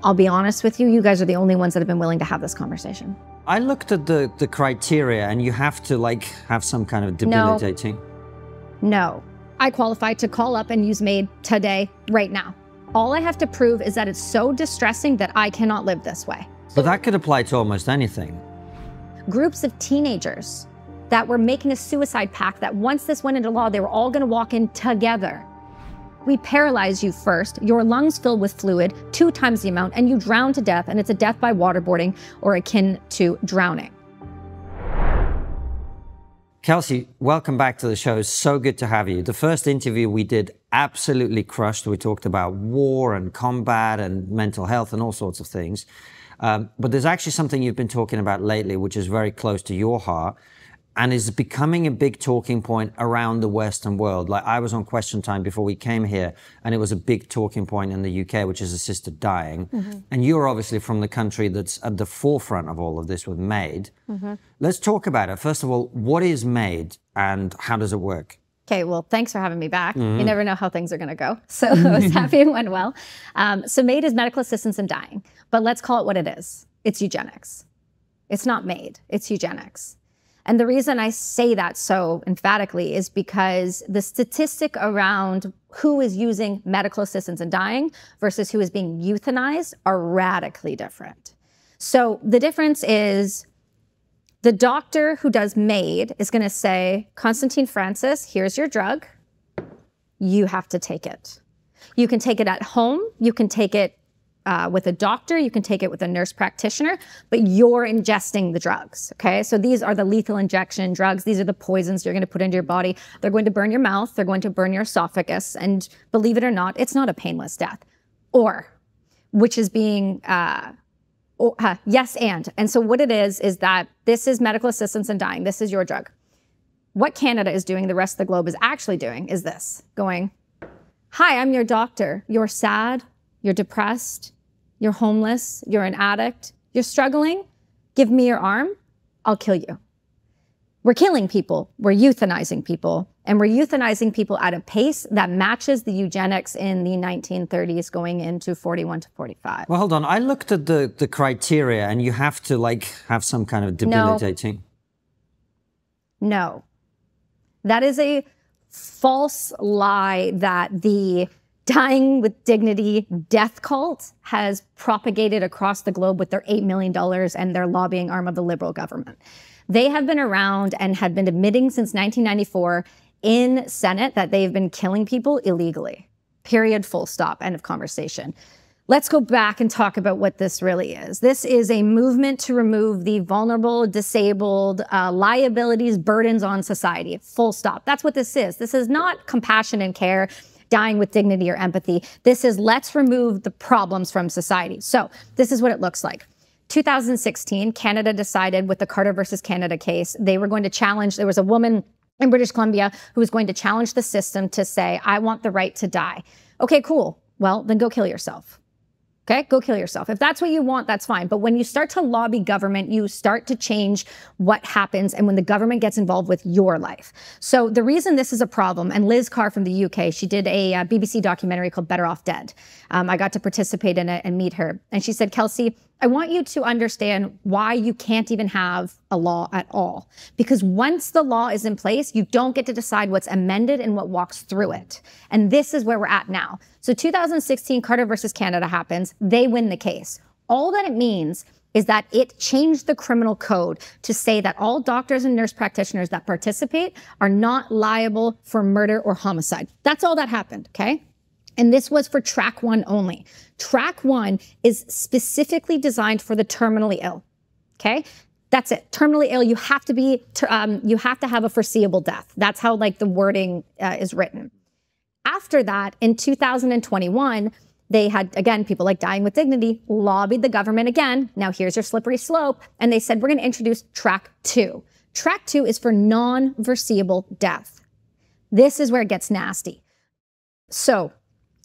I'll be honest with you, you guys are the only ones that have been willing to have this conversation. I looked at the criteria, and you have to like have some kind of debilitating. No. I qualify to call up and use MAID today, right now. All I have to prove is that it's so distressing that I cannot live this way. But that could apply to almost anything. Groups of teenagers that were making a suicide pact that once this went into law, they were all gonna walk in together. We paralyze you first, your lungs fill with fluid 2 times the amount, and you drown to death, and it's a death by waterboarding or akin to drowning. Kelsi, welcome back to the show. It's so good to have you. The first interview we did absolutely crushed. We talked about war and combat and mental health and all sorts of things. But there's actually something you've been talking about lately, which is very close to your heart and is becoming a big talking point around the Western world. Like, I was on Question Time before we came here, and it was a big talking point in the UK, which is assisted dying. And you're obviously from the country that's at the forefront of all of this with MAID. Let's talk about it. First of all, what is MAID and how does it work? Okay, well, thanks for having me back. You never know how things are gonna go. So I was happy it went well. So MAID is medical assistance in dying, but let's call it what it is. It's eugenics. It's not MAID, it's eugenics. And the reason I say that so emphatically is because the statistic around who is using medical assistance in dying versus who is being euthanized are radically different. So the difference is the doctor who does MAID is going to say, Konstantin Francis, here's your drug. You have to take it. You can take it at home. You can take it with a doctor, you can take it with a nurse practitioner, but you're ingesting the drugs, okay? So these are the lethal injection drugs. These are the poisons you're gonna put into your body. They're going to burn your mouth, they're going to burn your esophagus, and believe it or not, it's not a painless death. Or, which is being, yes and so what it is that this is medical assistance in dying, this is your drug. What Canada is doing, the rest of the globe is actually doing, is this, going, hi, I'm your doctor, you're sad, you're depressed, you're homeless, you're an addict, you're struggling, give me your arm, I'll kill you. We're killing people, we're euthanizing people, and we're euthanizing people at a pace that matches the eugenics in the 1930s going into 41 to 45. Well, hold on, I looked at the criteria, and you have to like have some kind of debilitating. No. That is a false lie that the dying with dignity death cult has propagated across the globe with their $8 million and their lobbying arm of the liberal government. They have been around and had been admitting since 1994 in Senate that they've been killing people illegally. Period, full stop, end of conversation. Let's go back and talk about what this really is. This is a movement to remove the vulnerable, disabled, liabilities, burdens on society, full stop. That's what this is. This is not compassion and care, dying with dignity or empathy. This is let's remove the problems from society. So this is what it looks like. 2016, Canada decided with the Carter versus Canada case, they were going to challenge, there was a woman in British Columbia who was going to challenge the system to say, I want the right to die. Okay, cool. Well, then go kill yourself. Okay, go kill yourself. If that's what you want, that's fine. But when you start to lobby government, you start to change what happens and when the government gets involved with your life. So the reason this is a problem, and Liz Carr from the UK, she did a BBC documentary called Better Off Dead. I got to participate in it and meet her. And she said, Kelsi, I want you to understand why you can't even have a law at all. Because once the law is in place, you don't get to decide what's amended and what walks through it. And this is where we're at now. So 2016, Carter versus Canada happens. They win the case. All that it means is that it changed the criminal code to say that all doctors and nurse practitioners that participate are not liable for murder or homicide. That's all that happened, okay? And this was for track 1 only. Track 1 is specifically designed for the terminally ill, okay? That's it. Terminally ill, you have to have a foreseeable death. That's how like the wording is written. After that, in 2021, they had, again, people like Dying with Dignity lobbied the government again. Now here's your slippery slope. And they said, we're going to introduce track 2. Track 2 is for non-foreseeable death. This is where it gets nasty. So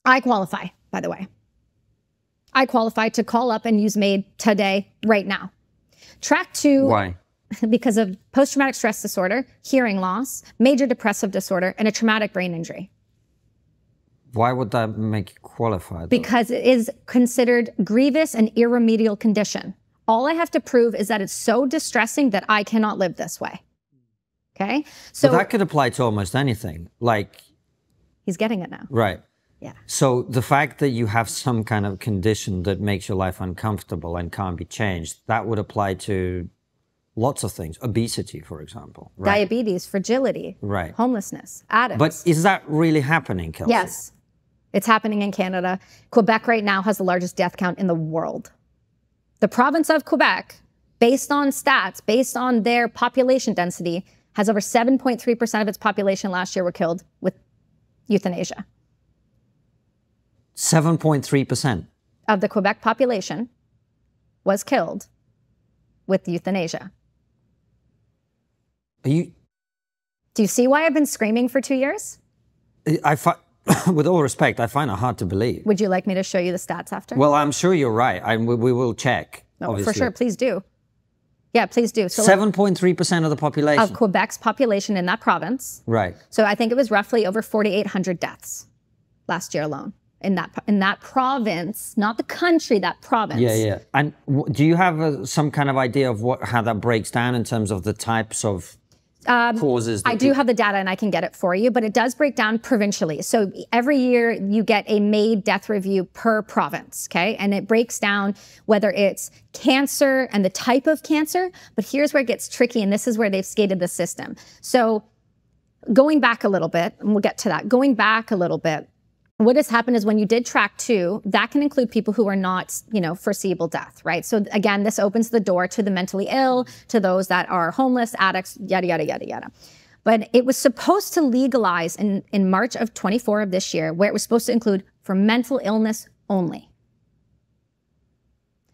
I qualify, by the way. I qualify to call up and use MAID today, right now. Track 2. Why? Because of post-traumatic stress disorder, hearing loss, major depressive disorder, and a traumatic brain injury. Why would that make you qualified? Because it is considered grievous and irremediable condition. All I have to prove is that it's so distressing that I cannot live this way. Okay? So that could apply to almost anything. Like, he's getting it now. Right. Yeah. So the fact that you have some kind of condition that makes your life uncomfortable and can't be changed, that would apply to lots of things. Obesity, for example. Right? Diabetes, fragility, right. Homelessness, addicts. But is that really happening, Kelsi? Yes. It's happening in Canada. Quebec right now has the largest death count in the world. The province of Quebec, based on stats, based on their population density, has over 7.3% of its population last year were killed with euthanasia. 7.3% of the Quebec population was killed with euthanasia. Do you see why I've been screaming for 2 years? With all respect, I find it hard to believe. Would you like me to show you the stats after? Well, I'm sure you're right. We will check. No, obviously. for sure. Please do. Yeah, please do. So 7.3% of the population. Of Quebec's population in that province. Right. So I think it was roughly over 4,800 deaths last year alone in that province, not the country, that province. Yeah, yeah. And do you have some kind of idea of how that breaks down in terms of the types of causes? I do have the data and I can get it for you, but it does break down provincially. So every year you get a MAID death review per province, okay? And it breaks down whether it's cancer and the type of cancer, but here's where it gets tricky, and this is where they've skated the system. So going back a little bit, and we'll get to that, going back a little bit, what has happened is when you did track 2, that can include people who are not, foreseeable death, right? So again, this opens the door to the mentally ill, to those that are homeless, addicts, yada, yada, yada, yada. But it was supposed to legalize in March of 24 of this year, where it was supposed to include for mental illness only.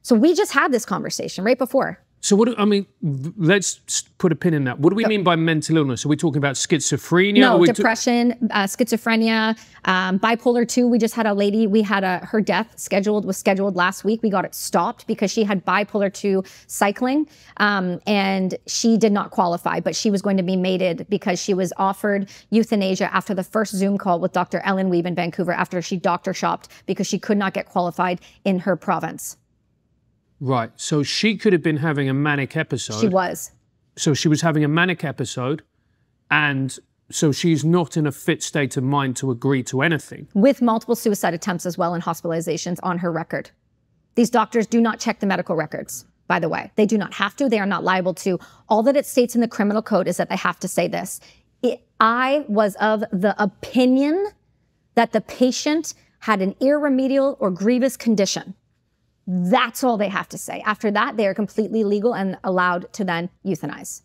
So we just had this conversation right before. So let's put a pin in that. What do we mean by mental illness? Are we talking about schizophrenia? No, depression, schizophrenia, bipolar 2. We just had a lady, her death was scheduled last week. We got it stopped because she had bipolar 2 cycling, and she did not qualify, but she was going to be mated because she was offered euthanasia after the first Zoom call with Dr. Ellen Wiebe in Vancouver after she doctor shopped because she could not get qualified in her province. Right. So she could have been having a manic episode. She was. So she was having a manic episode, and so she's not in a fit state of mind to agree to anything. With multiple suicide attempts as well and hospitalizations on her record. These doctors do not check the medical records, by the way. They do not have to. They are not liable to. All that it states in the criminal code is that they have to say this. I was of the opinion that the patient had an irremediable or grievous condition. That's all they have to say. After that, they are completely legal and allowed to then euthanize.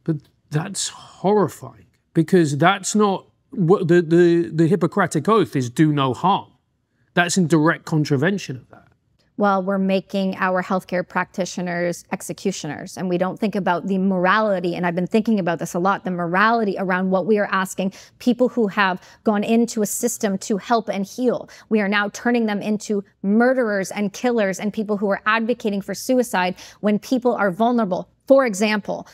But that's horrifying, because that's not what the Hippocratic Oath is: do no harm. That's in direct contravention of that. Well, we're making our healthcare practitioners executioners, and we don't think about the morality, and I've been thinking about this a lot, the morality around what we are asking people who have gone into a system to help and heal. We are now turning them into murderers and killers and people who are advocating for suicide when people are vulnerable. For example,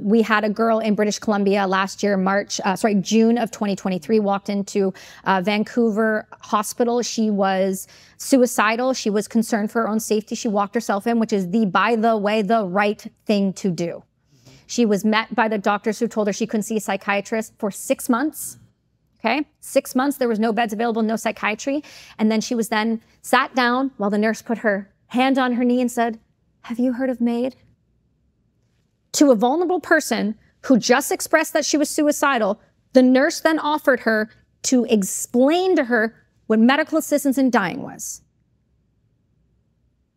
we had a girl in British Columbia last year, June of 2023, walked into Vancouver hospital. She was suicidal. She was concerned for her own safety. She walked herself in, which is by the way, the right thing to do. She was met by the doctors who told her she couldn't see a psychiatrist for 6 months. Okay, 6 months, there was no beds available, no psychiatry. And then she was then sat down while the nurse put her hand on her knee and said, "Have you heard of MAID?" To a vulnerable person who just expressed that she was suicidal, the nurse then offered her to explain to her what medical assistance in dying was.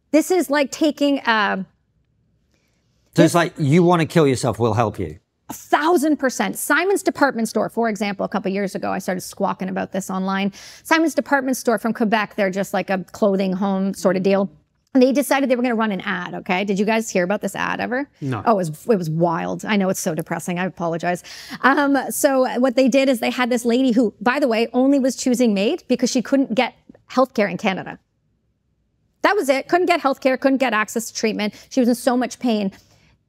This is like taking So it's like, you want to kill yourself, we'll help you. 1,000%. Simon's department store, for example, a couple years ago, I started squawking about this online. Simon's department store from Quebec, they're just like a clothing home sort of deal. They decided they were going to run an ad, okay? Did you guys hear about this ad ever? No. Oh, it was wild. I know it's so depressing. I apologize. So what they did is they had this lady who, by the way, only was choosing MAID because she couldn't get healthcare in Canada. That was it. Couldn't get healthcare, couldn't get access to treatment. She was in so much pain.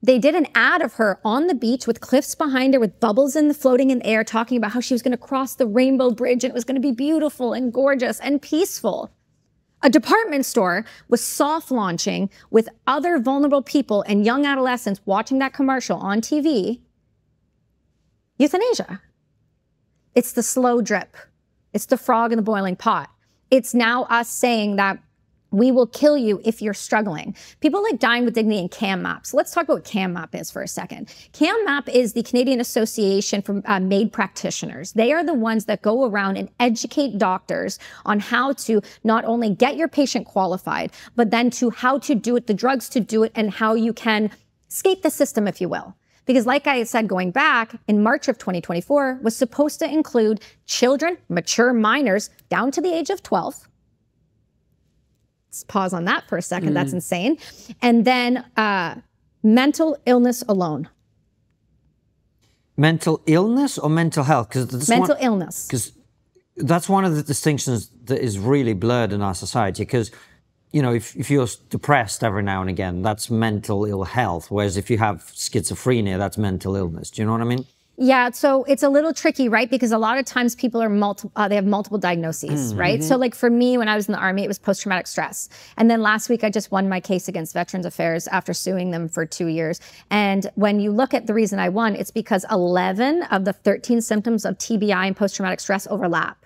They did an ad of her on the beach with cliffs behind her, with bubbles floating in the air, talking about how she was going to cross the Rainbow Bridge and it was going to be beautiful and gorgeous and peaceful. A department store was soft launching with other vulnerable people and young adolescents watching that commercial on TV. Euthanasia. It's the slow drip. It's the frog in the boiling pot. It's now us saying that we will kill you if you're struggling. People like Dying with Dignity and CAMMAP. So let's talk about what CAMMAP is for a second. CAMMAP is the Canadian Association for MAID practitioners. They are the ones that go around and educate doctors on how to not only get your patient qualified, but then to how to do it, the drugs to do it, and how you can skate the system, if you will. Because like I said, going back in March of 2024 was supposed to include children, mature minors down to the age of 12. Let's pause on that for a second. That's insane. And then mental illness alone. Mental illness or mental health? Mental illness. Because that's one of the distinctions that is really blurred in our society. Because, you know, if you're depressed every now and again, that's mental ill health. Whereas if you have schizophrenia, that's mental illness. Do you know what I mean? Yeah, so it's a little tricky, right? Because a lot of times people are they have multiple diagnoses, right? So like for me, when I was in the Army, it was post-traumatic stress. And then last week, I just won my case against Veterans Affairs after suing them for 2 years. And when you look at the reason I won, it's because 11 of the 13 symptoms of TBI and post-traumatic stress overlap.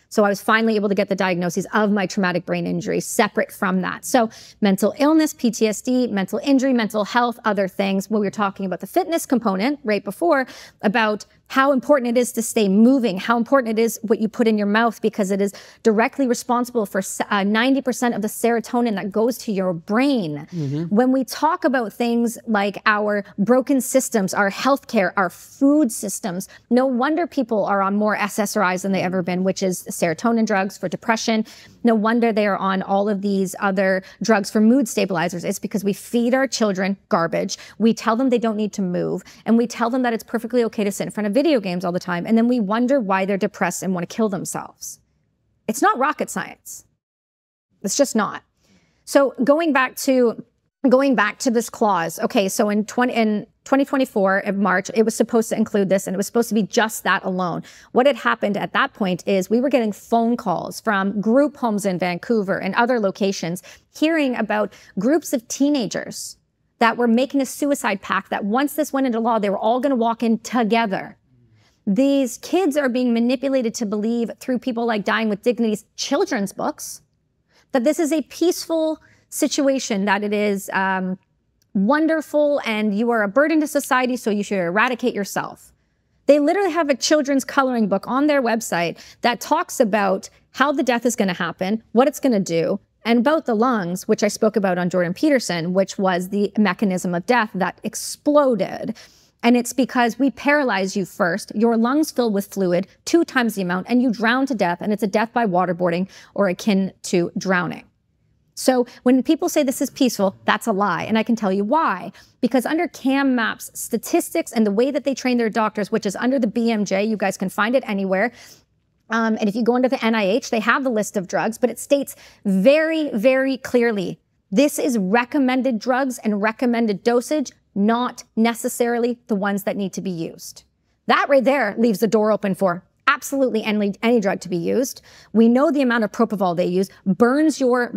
So I was finally able to get the diagnoses of my traumatic brain injury separate from that. So mental illness, PTSD, mental injury, mental health, other things. When we were talking about the fitness component right before, about how important it is to stay moving, how important it is what you put in your mouth, because it is directly responsible for 90% of the serotonin that goes to your brain. When we talk about things like our broken systems, our healthcare, our food systems, no wonder people are on more SSRIs than they ever been, which is serotonin drugs for depression. No wonder they are on all of these other drugs for mood stabilizers. It's because we feed our children garbage. We tell them they don't need to move. And we tell them that it's perfectly okay to sit in front of video games all the time. And then we wonder why they're depressed and want to kill themselves. It's not rocket science. It's just not. So going back to this clause, okay, so in 2024 of March, it was supposed to include this, and it was supposed to be just that alone. What had happened at that point is we were getting phone calls from group homes in Vancouver and other locations, hearing about groups of teenagers that were making a suicide pact that once this went into law, they were all going to walk in together. These kids are being manipulated to believe through people like Dying with Dignity's children's books that this is a peaceful situation, that it is wonderful and you are a burden to society, so you should eradicate yourself. They literally have a children's coloring book on their website that talks about how the death is going to happen, what it's going to do, and about the lungs, which I spoke about on Jordan Peterson, which was the mechanism of death that exploded. And it's because we paralyze you first, your lungs fill with fluid 2 times the amount, and you drown to death, and it's a death by waterboarding or akin to drowning. So when people say this is peaceful, that's a lie. And I can tell you why. Because under CAMMAP's statistics and the way that they train their doctors, which is under the BMJ, you guys can find it anywhere. And if you go under the NIH, they have the list of drugs, but it states very, very clearly, this is recommended drugs and recommended dosage, not necessarily the ones that need to be used. That right there leaves the door open for absolutely any drug to be used. We know the amount of propofol they use burns your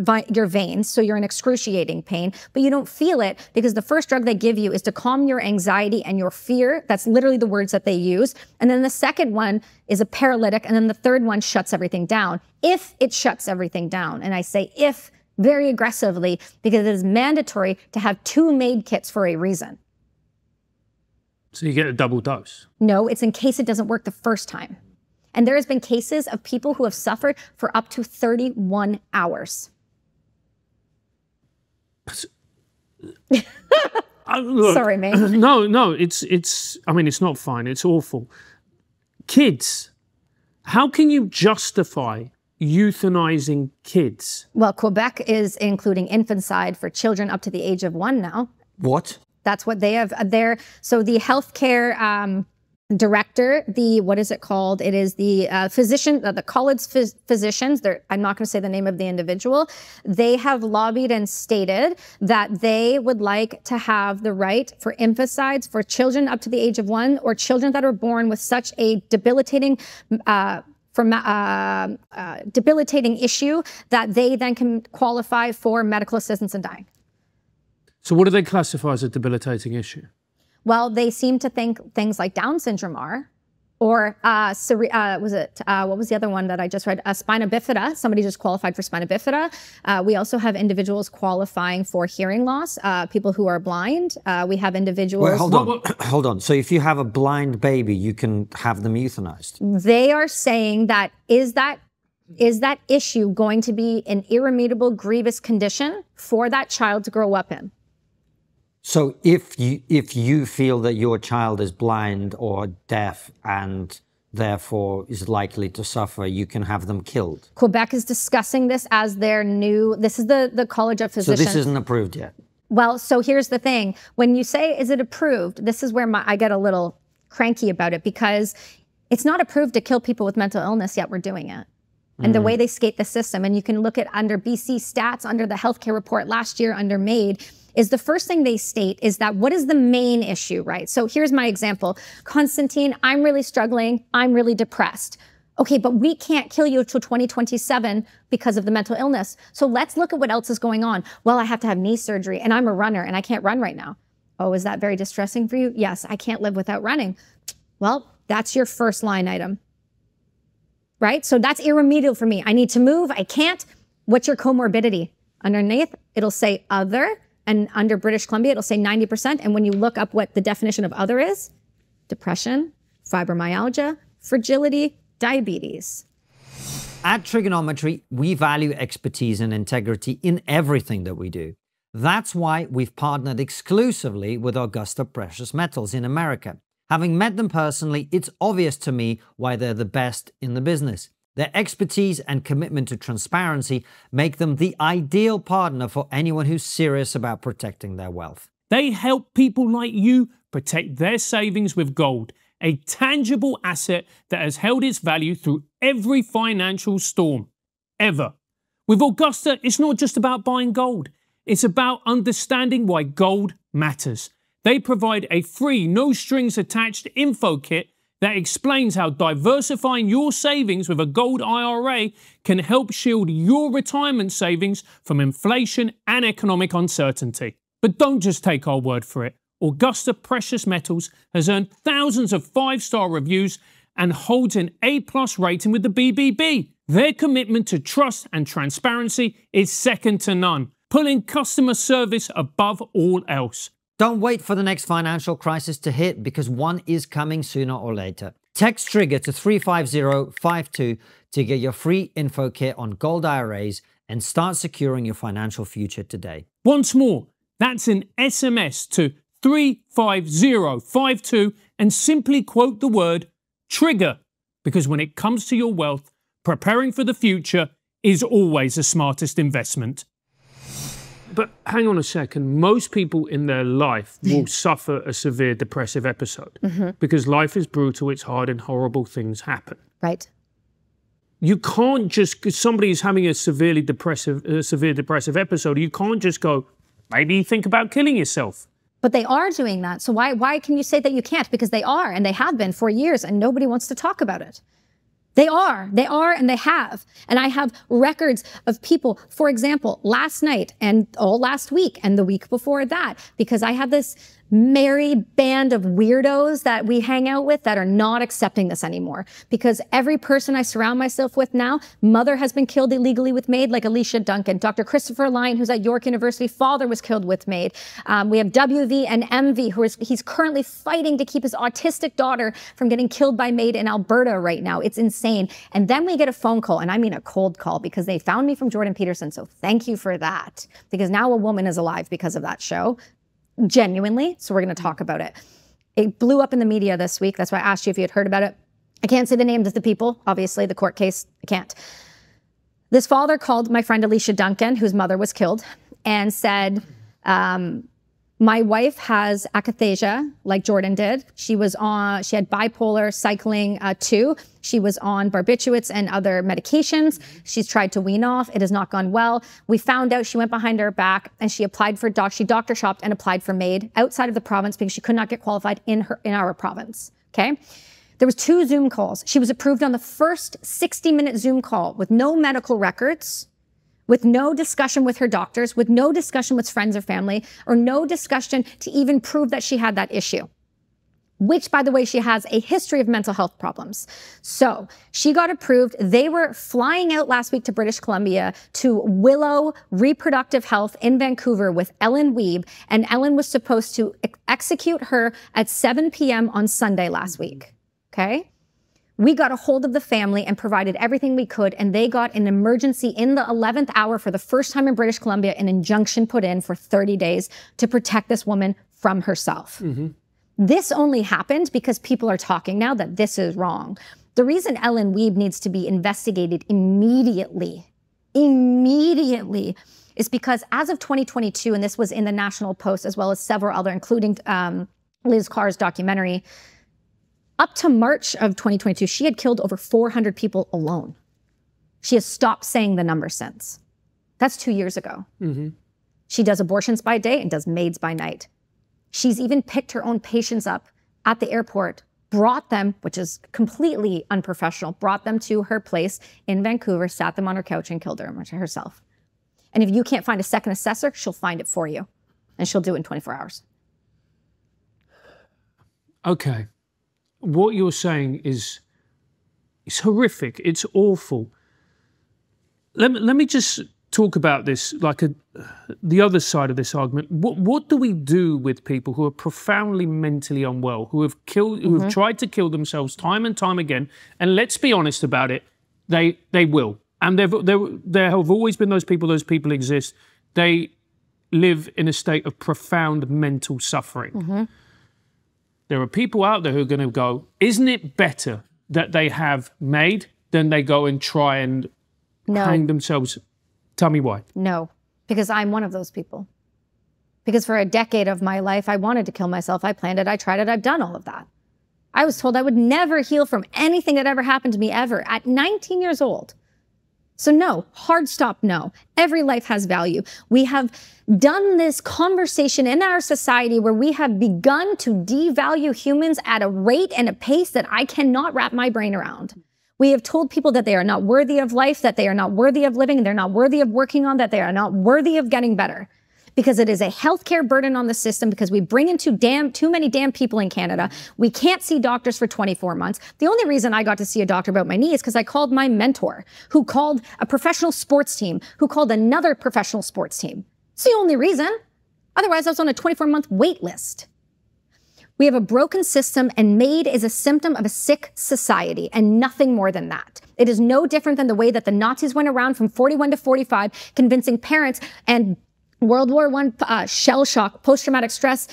veins, so you're in excruciating pain, but you don't feel it because the first drug they give you is to calm your anxiety and your fear. That's literally the words that they use. And then the second one is a paralytic, and then the third one shuts everything down. If it shuts everything down, and I say if very aggressively because it is mandatory to have 2 MAID kits for a reason. So you get a double dose? No, it's in case it doesn't work the first time. And there has been cases of people who have suffered for up to 31 hours. Look, sorry, mate. No, it's, I mean, it's not fine. It's awful. Kids, how can you justify euthanizing kids? Well, Quebec is including infanticide for children up to the age of 1 now. What? That's what they have there. So the healthcare director, what is it called? It is the physician, the college physicians. I'm not going to say the name of the individual. They have lobbied and stated that they would like to have the right for infanticide for children up to the age of 1 or children that are born with such a debilitating debilitating issue that they then can qualify for medical assistance in dying. So what do they classify as a debilitating issue? Well, they seem to think things like Down syndrome are, or what was the other one that I just read? Spina bifida. Somebody just qualified for spina bifida. We also have individuals qualifying for hearing loss, people who are blind. We have individuals. Wait, hold on. So if you have a blind baby, you can have them euthanized? They are saying that is that issue going to be an irremediable, grievous condition for that child to grow up in? So if you feel that your child is blind or deaf and therefore is likely to suffer, you can have them killed. Quebec is discussing this as their new, this is the College of Physicians. So this isn't approved yet? Well, so here's the thing. When you say, is it approved? This is where I get a little cranky about it, because it's not approved to kill people with mental illness, yet we're doing it. And the way they skate the system, and you can look at under BC stats, under the healthcare report last year, under MAID, is the first thing they state is that what is the main issue, right? So here's my example. Konstantin, I'm really struggling. I'm really depressed. Okay, but we can't kill you till 2027 because of the mental illness. So let's look at what else is going on. Well, I have to have knee surgery and I'm a runner and I can't run right now. Oh, is that very distressing for you? Yes, I can't live without running. Well, that's your first line item, right? So that's irremediable for me. I need to move. I can't. What's your comorbidity? Underneath, it'll say other. And under British Columbia, it'll say 90%. And when you look up what the definition of other is, depression, fibromyalgia, fragility, diabetes. At TRIGGERnometry, we value expertise and integrity in everything that we do. That's why we've partnered exclusively with Augusta Precious Metals in America. Having met them personally, it's obvious to me why they're the best in the business. Their expertise and commitment to transparency make them the ideal partner for anyone who's serious about protecting their wealth. They help people like you protect their savings with gold, a tangible asset that has held its value through every financial storm, ever. With Augusta, it's not just about buying gold. It's about understanding why gold matters. They provide a free, no-strings-attached info kit that explains how diversifying your savings with a gold IRA can help shield your retirement savings from inflation and economic uncertainty. But don't just take our word for it. Augusta Precious Metals has earned thousands of 5-star reviews and holds an A+ rating with the BBB. Their commitment to trust and transparency is second to none, putting customer service above all else. Don't wait for the next financial crisis to hit, because one is coming sooner or later. Text TRIGGER to 35052 to get your free info kit on gold IRAs and start securing your financial future today. Once more, that's an SMS to 35052 and simply quote the word TRIGGER, because when it comes to your wealth, preparing for the future is always the smartest investment. But hang on a second, most people in their life will suffer a severe depressive episode because life is brutal, it's hard, and horrible things happen. Right. You can't just, because somebody is having a severe depressive episode, you can't just go, maybe think about killing yourself. But they are doing that. So why can you say that you can't? Because they are, and they have been for years, and nobody wants to talk about it. They are, and they have. And I have records of people, for example, last night and all last week and the week before that, because I have this merry band of weirdos that we hang out with that are not accepting this anymore. Because every person I surround myself with now, mother has been killed illegally with MAID, like Alicia Duncan. Dr. Christopher Lyon, who's at York University, father was killed with MAID. We have WV and MV, he's currently fighting to keep his autistic daughter from getting killed by MAID in Alberta right now. It's insane. And then we get a phone call, and I mean a cold call, because they found me from Jordan Peterson. So thank you for that. Because now a woman is alive because of that show. Genuinely. So we're going to talk about it. It blew up in the media this week. That's why I asked you if you had heard about it. I can't say the names of the people. Obviously, the court case, I can't. This father called my friend Alicia Duncan, whose mother was killed, and said, My wife has akathisia, like Jordan did. She had bipolar, cycling 2. She was on barbiturates and other medications. She's tried to wean off. It has not gone well. We found out she went behind her back and she applied for she doctor shopped and applied for MAID outside of the province because she could not get qualified in our province. Okay. There was 2 Zoom calls. She was approved on the first 60-minute Zoom call with no medical records, with no discussion with her doctors, with no discussion with friends or family, or no discussion to even prove that she had that issue, which, by the way, she has a history of mental health problems. So she got approved. They were flying out last week to British Columbia to Willow Reproductive Health in Vancouver with Ellen Wiebe, and Ellen was supposed to execute her at 7 p.m. on Sunday last week, okay? We got a hold of the family and provided everything we could, and they got an emergency in the 11th hour for the first time in British Columbia, an injunction put in for 30 days to protect this woman from herself. This only happened because people are talking now that this is wrong. The reason Ellen Wiebe needs to be investigated immediately, is because as of 2022, and this was in the National Post as well as several other, including Liz Carr's documentary, up to March of 2022, she had killed over 400 people alone. She has stopped saying the number since. That's 2 years ago. She does abortions by day and does MAIDs by night. She's even picked her own patients up at the airport, brought them, which is completely unprofessional, brought them to her place in Vancouver, sat them on her couch and killed herself. And if you can't find a second assessor, she'll find it for you. And she'll do it in 24 hours. Okay. What you're saying is horrific. It's awful. Let me just talk about this, like the other side of this argument. What do we do with people who are profoundly mentally unwell, who have tried to kill themselves time and time again? And let's be honest about it, they will. And there have always been those people exist. They live in a state of profound mental suffering. There are people out there who are going to go, isn't it better that they have MAID than they go and try and hang themselves? Tell me why. No, because I'm one of those people. Because for a decade of my life, I wanted to kill myself. I planned it. I tried it. I've done all of that. I was told I would never heal from anything that ever happened to me ever at 19 years old. So no, hard stop, no. Every life has value. We have done this conversation in our society where we have begun to devalue humans at a rate and a pace that I cannot wrap my brain around. We have told people that they are not worthy of life, that they are not worthy of living, they're not worthy of working on, that they are not worthy of getting better. Because it is a healthcare burden on the system, because we bring in too many damn people in Canada. We can't see doctors for 24 months. The only reason I got to see a doctor about my knee is because I called my mentor, who called a professional sports team, who called another professional sports team. It's the only reason. Otherwise, I was on a 24-month wait list. We have a broken system, and MAID is a symptom of a sick society and nothing more than that. It is no different than the way that the Nazis went around from 41 to 45, convincing parents and World War I shell shock, post-traumatic stress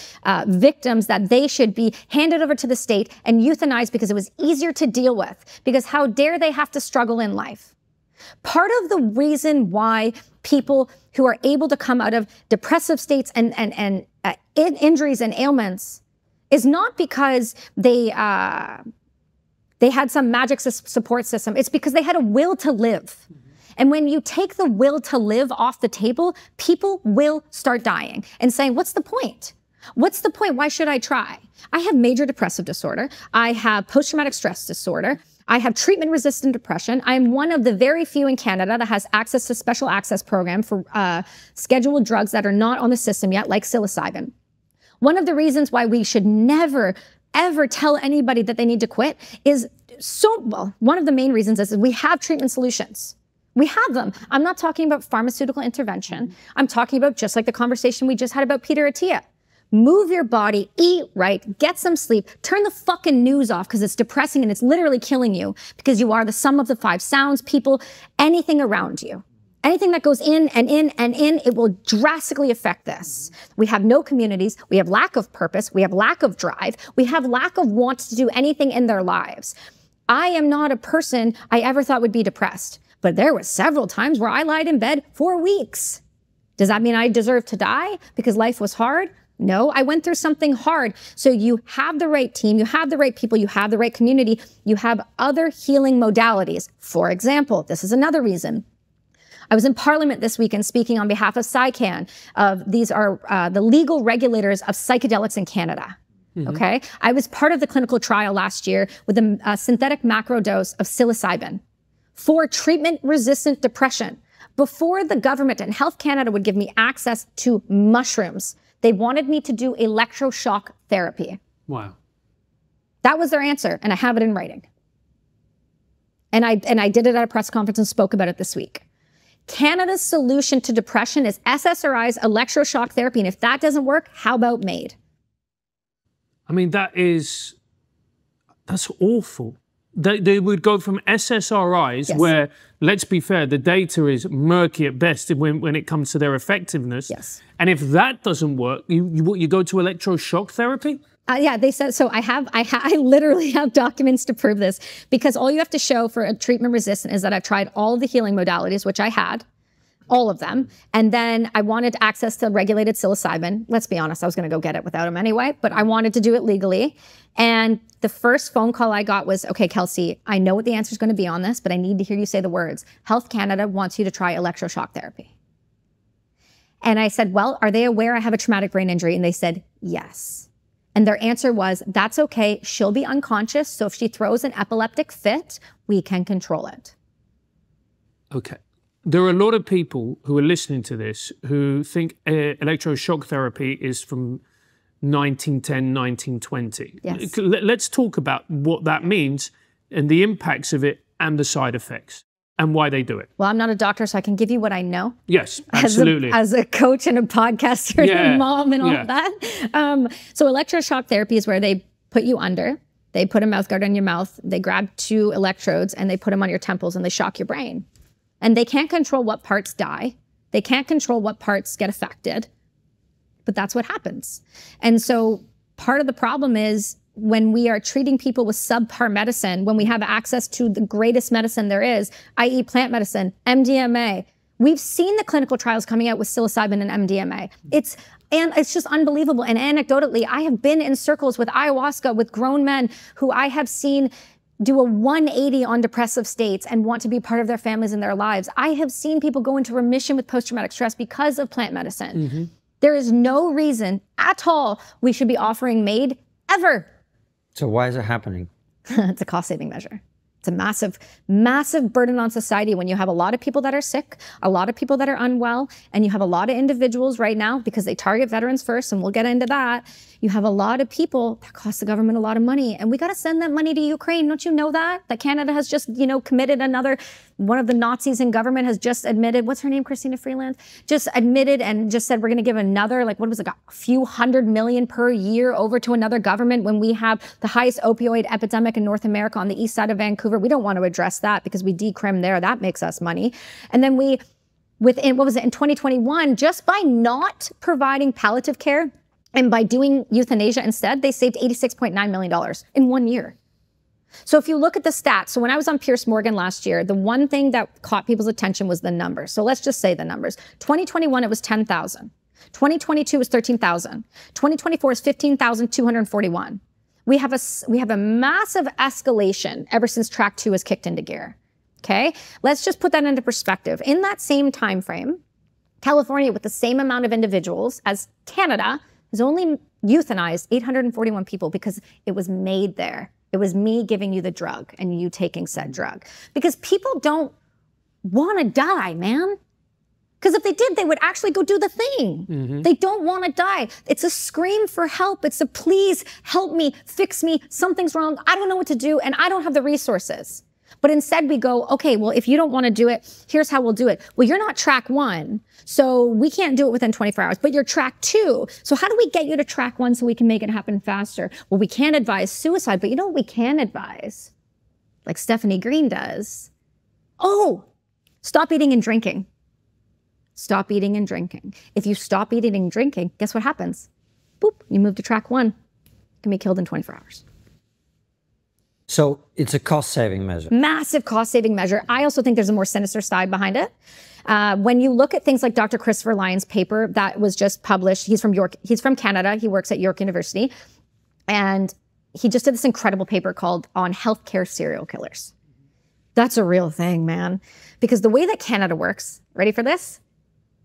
victims that they should be handed over to the state and euthanized because it was easier to deal with. Because how dare they have to struggle in life? Part of the reason why people who are able to come out of depressive states and injuries and ailments is not because they had some magic support system. It's because they had a will to live. And when you take the will to live off the table, people will start dying and saying, what's the point? What's the point? Why should I try? I have major depressive disorder. I have post-traumatic stress disorder. I have treatment-resistant depression. I am one of the very few in Canada that has access to special access program for scheduled drugs that are not on the system yet, like psilocybin. One of the reasons why we should never, ever tell anybody that they need to quit is one of the main reasons is we have treatment solutions. We have them. I'm not talking about pharmaceutical intervention. I'm talking about just like the conversation we just had about Peter Attia. Move your body, eat right, get some sleep, turn the fucking news off because it's depressing and it's literally killing you because you are the sum of the 5 sounds, people, anything around you. Anything that goes in and in and in, it will drastically affect this. We have no communities. We have lack of purpose. We have lack of drive. We have lack of want to do anything in their lives. I am not a person I ever thought would be depressed. But there were several times where I lied in bed for weeks. Does that mean I deserve to die because life was hard? No, I went through something hard. So you have the right team, you have the right people, you have the right community, you have other healing modalities. For example, this is another reason. I was in Parliament this weekend speaking on behalf of PsyCan. These are the legal regulators of psychedelics in Canada. Okay, I was part of the clinical trial last year with a synthetic macrodose of psilocybin for treatment-resistant depression. Before the government and Health Canada would give me access to mushrooms, they wanted me to do electroshock therapy. Wow. That was their answer, and I have it in writing. And I did it at a press conference and spoke about it this week. Canada's solution to depression is SSRIs, electroshock therapy, and if that doesn't work, how about MAID? I mean, that's awful. They would go from SSRIs, yes. where, let's be fair, the data is murky at best when it comes to their effectiveness. Yes. And if that doesn't work, you go to electroshock therapy? Yeah, they said, so I literally have documents to prove this, because all you have to show for a treatment resistant is that I've tried all of the healing modalities, which I had, all of them. And then I wanted access to regulated psilocybin. Let's be honest, I was going to go get it without him anyway, but I wanted to do it legally. And the first phone call I got was, okay, Kelsi, I know what the answer is going to be on this, but I need to hear you say the words. Health Canada wants you to try electroshock therapy. And I said, well, are they aware I have a traumatic brain injury? And they said, yes. And their answer was, that's okay. She'll be unconscious. So if she throws an epileptic fit, we can control it. Okay. There are a lot of people who are listening to this who think electroshock therapy is from 1910, 1920. Yes. Let's talk about what that means and the impacts of it and the side effects and why they do it. Well, I'm not a doctor, so I can give you what I know. Yes, absolutely. As a coach and a podcaster and a mom and all of that. So electroshock therapy is where they put you under, they put a mouth guard on your mouth, they grab 2 electrodes and they put them on your temples and they shock your brain. And they can't control what parts die. They can't control what parts get affected. But that's what happens. And so part of the problem is when we are treating people with subpar medicine, when we have access to the greatest medicine there is, i.e. plant medicine, MDMA. We've seen the clinical trials coming out with psilocybin and MDMA. It's just unbelievable. And anecdotally, I have been in circles with ayahuasca with grown men who I have seen do a 180 on depressive states and want to be part of their families and their lives. I have seen people go into remission with post-traumatic stress because of plant medicine. There is no reason at all we should be offering MAID ever. So why is it happening? It's a cost-saving measure. It's a massive, massive burden on society when you have a lot of people that are sick, a lot of people that are unwell, and you have a lot of individuals right now, because they target veterans first, and we'll get into that. You have a lot of people that cost the government a lot of money, and we got to send that money to Ukraine. Don't you know that? That Canada has just, committed one of the Nazis in government has just admitted, what's her name, Christina Freeland? Just admitted and just said, we're going to give another, a few $100 million per year over to another government when we have the highest opioid epidemic in North America on the east side of Vancouver. We don't want to address that because we decrim there. That makes us money. And then in 2021, just by not providing palliative care and by doing euthanasia instead, they saved $86.9 million in 1 year. So if you look at the stats, so when I was on Pierce Morgan last year, the one thing that caught people's attention was the numbers. So let's just say the numbers. 2021, it was 10,000. 2022 was 13,000. 2024 is 15,241. We have a massive escalation ever since Track 2 has kicked into gear. Okay, let's just put that into perspective. In that same time frame, California, with the same amount of individuals as Canada, has only euthanized 841 people because it was made there. It was me giving you the drug and you taking said drug. Because people don't want to die, man. Because if they did, they would actually go do the thing. They don't want to die. It's a scream for help. It's a please help me, fix me. Something's wrong. I don't know what to do and I don't have the resources. But instead we go, okay, well, if you don't want to do it, here's how we'll do it. Well, you're not track 1, so we can't do it within 24 hours, but you're track 2. So how do we get you to track 1 so we can make it happen faster? Well, we can't advise suicide, but you know what we can advise? Like Stephanie Green does. Oh, stop eating and drinking. Stop eating and drinking. If you stop eating and drinking, guess what happens? Boop, you move to track 1. You can be killed in 24 hours. So it's a cost-saving measure. Massive cost-saving measure. I also think there's a more sinister side behind it. When you look at things like Dr. Christopher Lyon's paper that was just published, he's from York, he's from Canada, he works at York University, and he just did this incredible paper called On Healthcare Serial Killers. That's a real thing, man. Because the way that Canada works, ready for this?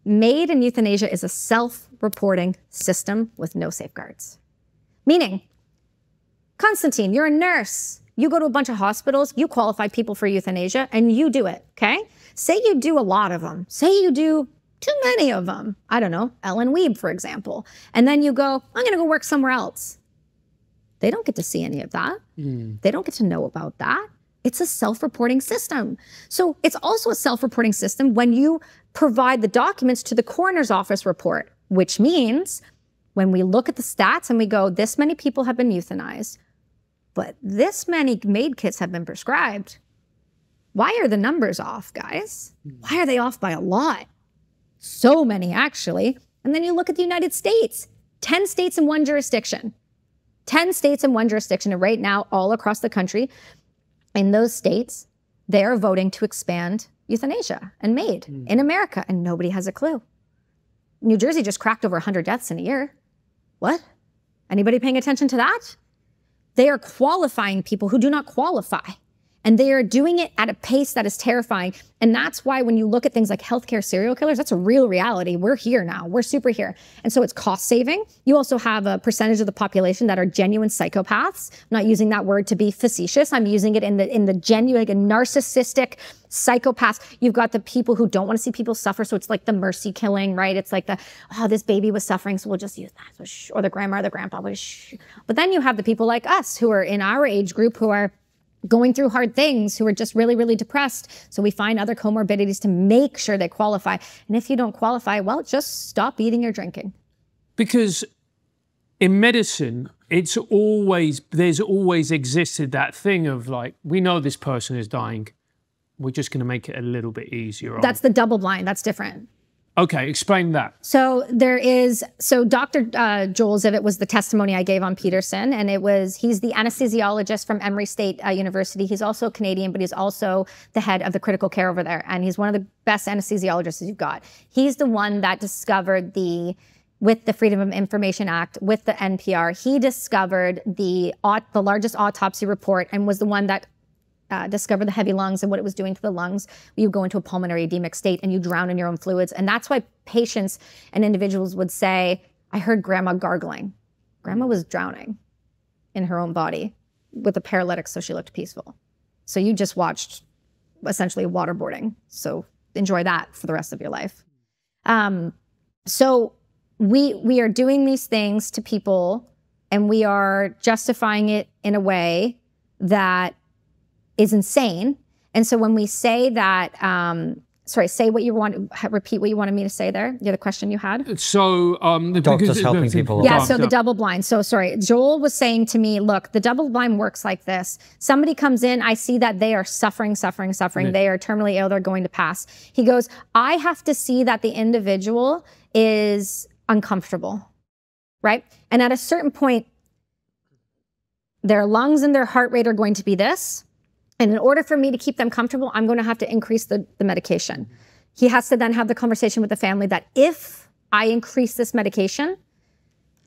MAID and euthanasia is a self-reporting system with no safeguards. Meaning, Konstantin, you're a nurse. You go to a bunch of hospitals, you qualify people for euthanasia, and you do it, okay? Say you do a lot of them. Say you do too many of them. I don't know, Ellen Wiebe, for example. And then you go, I'm gonna go work somewhere else. They don't get to see any of that. They don't get to know about that. It's a self-reporting system. So it's also a self-reporting system when you provide the documents to the coroner's office report, which means when we look at the stats and we go, this many people have been euthanized, but this many MAID kits have been prescribed. Why are the numbers off, guys? Why are they off by a lot? So many, actually. And then you look at the United States, 10 states in one jurisdiction. 10 states in one jurisdiction, and right now, all across the country, in those states, they are voting to expand euthanasia and MAID in America, and nobody has a clue. New Jersey just cracked over 100 deaths in a year. What? Anybody paying attention to that? They are qualifying people who do not qualify. And they are doing it at a pace that is terrifying. And that's why when you look at things like healthcare serial killers, that's a real reality. We're here now. We're super here. And so it's cost saving. You also have a percentage of the population that are genuine psychopaths. I'm not using that word to be facetious. I'm using it in the genuine, like, narcissistic psychopaths. You've got the people who don't want to see people suffer. So it's like the mercy killing, right? It's like the, oh, this baby was suffering, so we'll just use that. Or the grandma or the grandpa. But then you have the people like us who are in our age group who are going through hard things, who are just really, really depressed. So we find other comorbidities to make sure they qualify. And if you don't qualify, well, just stop eating or drinking. Because in medicine, there's always existed that thing of like, we know this person is dying. We're just going to make it a little bit easier. That's the double blind. That's different. Okay, explain that. So Dr. Joel Zivit was the testimony I gave on Peterson, and he's the anesthesiologist from Emory State University. He's also Canadian, but he's also the head of the critical care over there, and he's one of the best anesthesiologists you've got. He's the one that discovered with the Freedom of Information Act, with the NPR, he discovered the largest autopsy report and was the one that discover the heavy lungs and what it was doing to the lungs. You go into a pulmonary edemic state and you drown in your own fluids. And that's why patients and individuals would say, I heard grandma gargling. Grandma was drowning in her own body with a paralytic, so she looked peaceful. So you just watched essentially waterboarding. So enjoy that for the rest of your life. So we are doing these things to people and we are justifying it in a way that is insane. And so when we say that, repeat what you wanted me to say there. The other question you had. So doctors helping people. Yeah, so the double blind. So sorry, Joel was saying to me, look, the double blind works like this. Somebody comes in, I see that they are suffering. Yeah. They are terminally ill, they're going to pass. He goes, I have to see that the individual is uncomfortable, right? And at a certain point, their lungs and their heart rate are going to be this. And in order for me to keep them comfortable, I'm going to have to increase the medication. He has to then have the conversation with the family that if I increase this medication,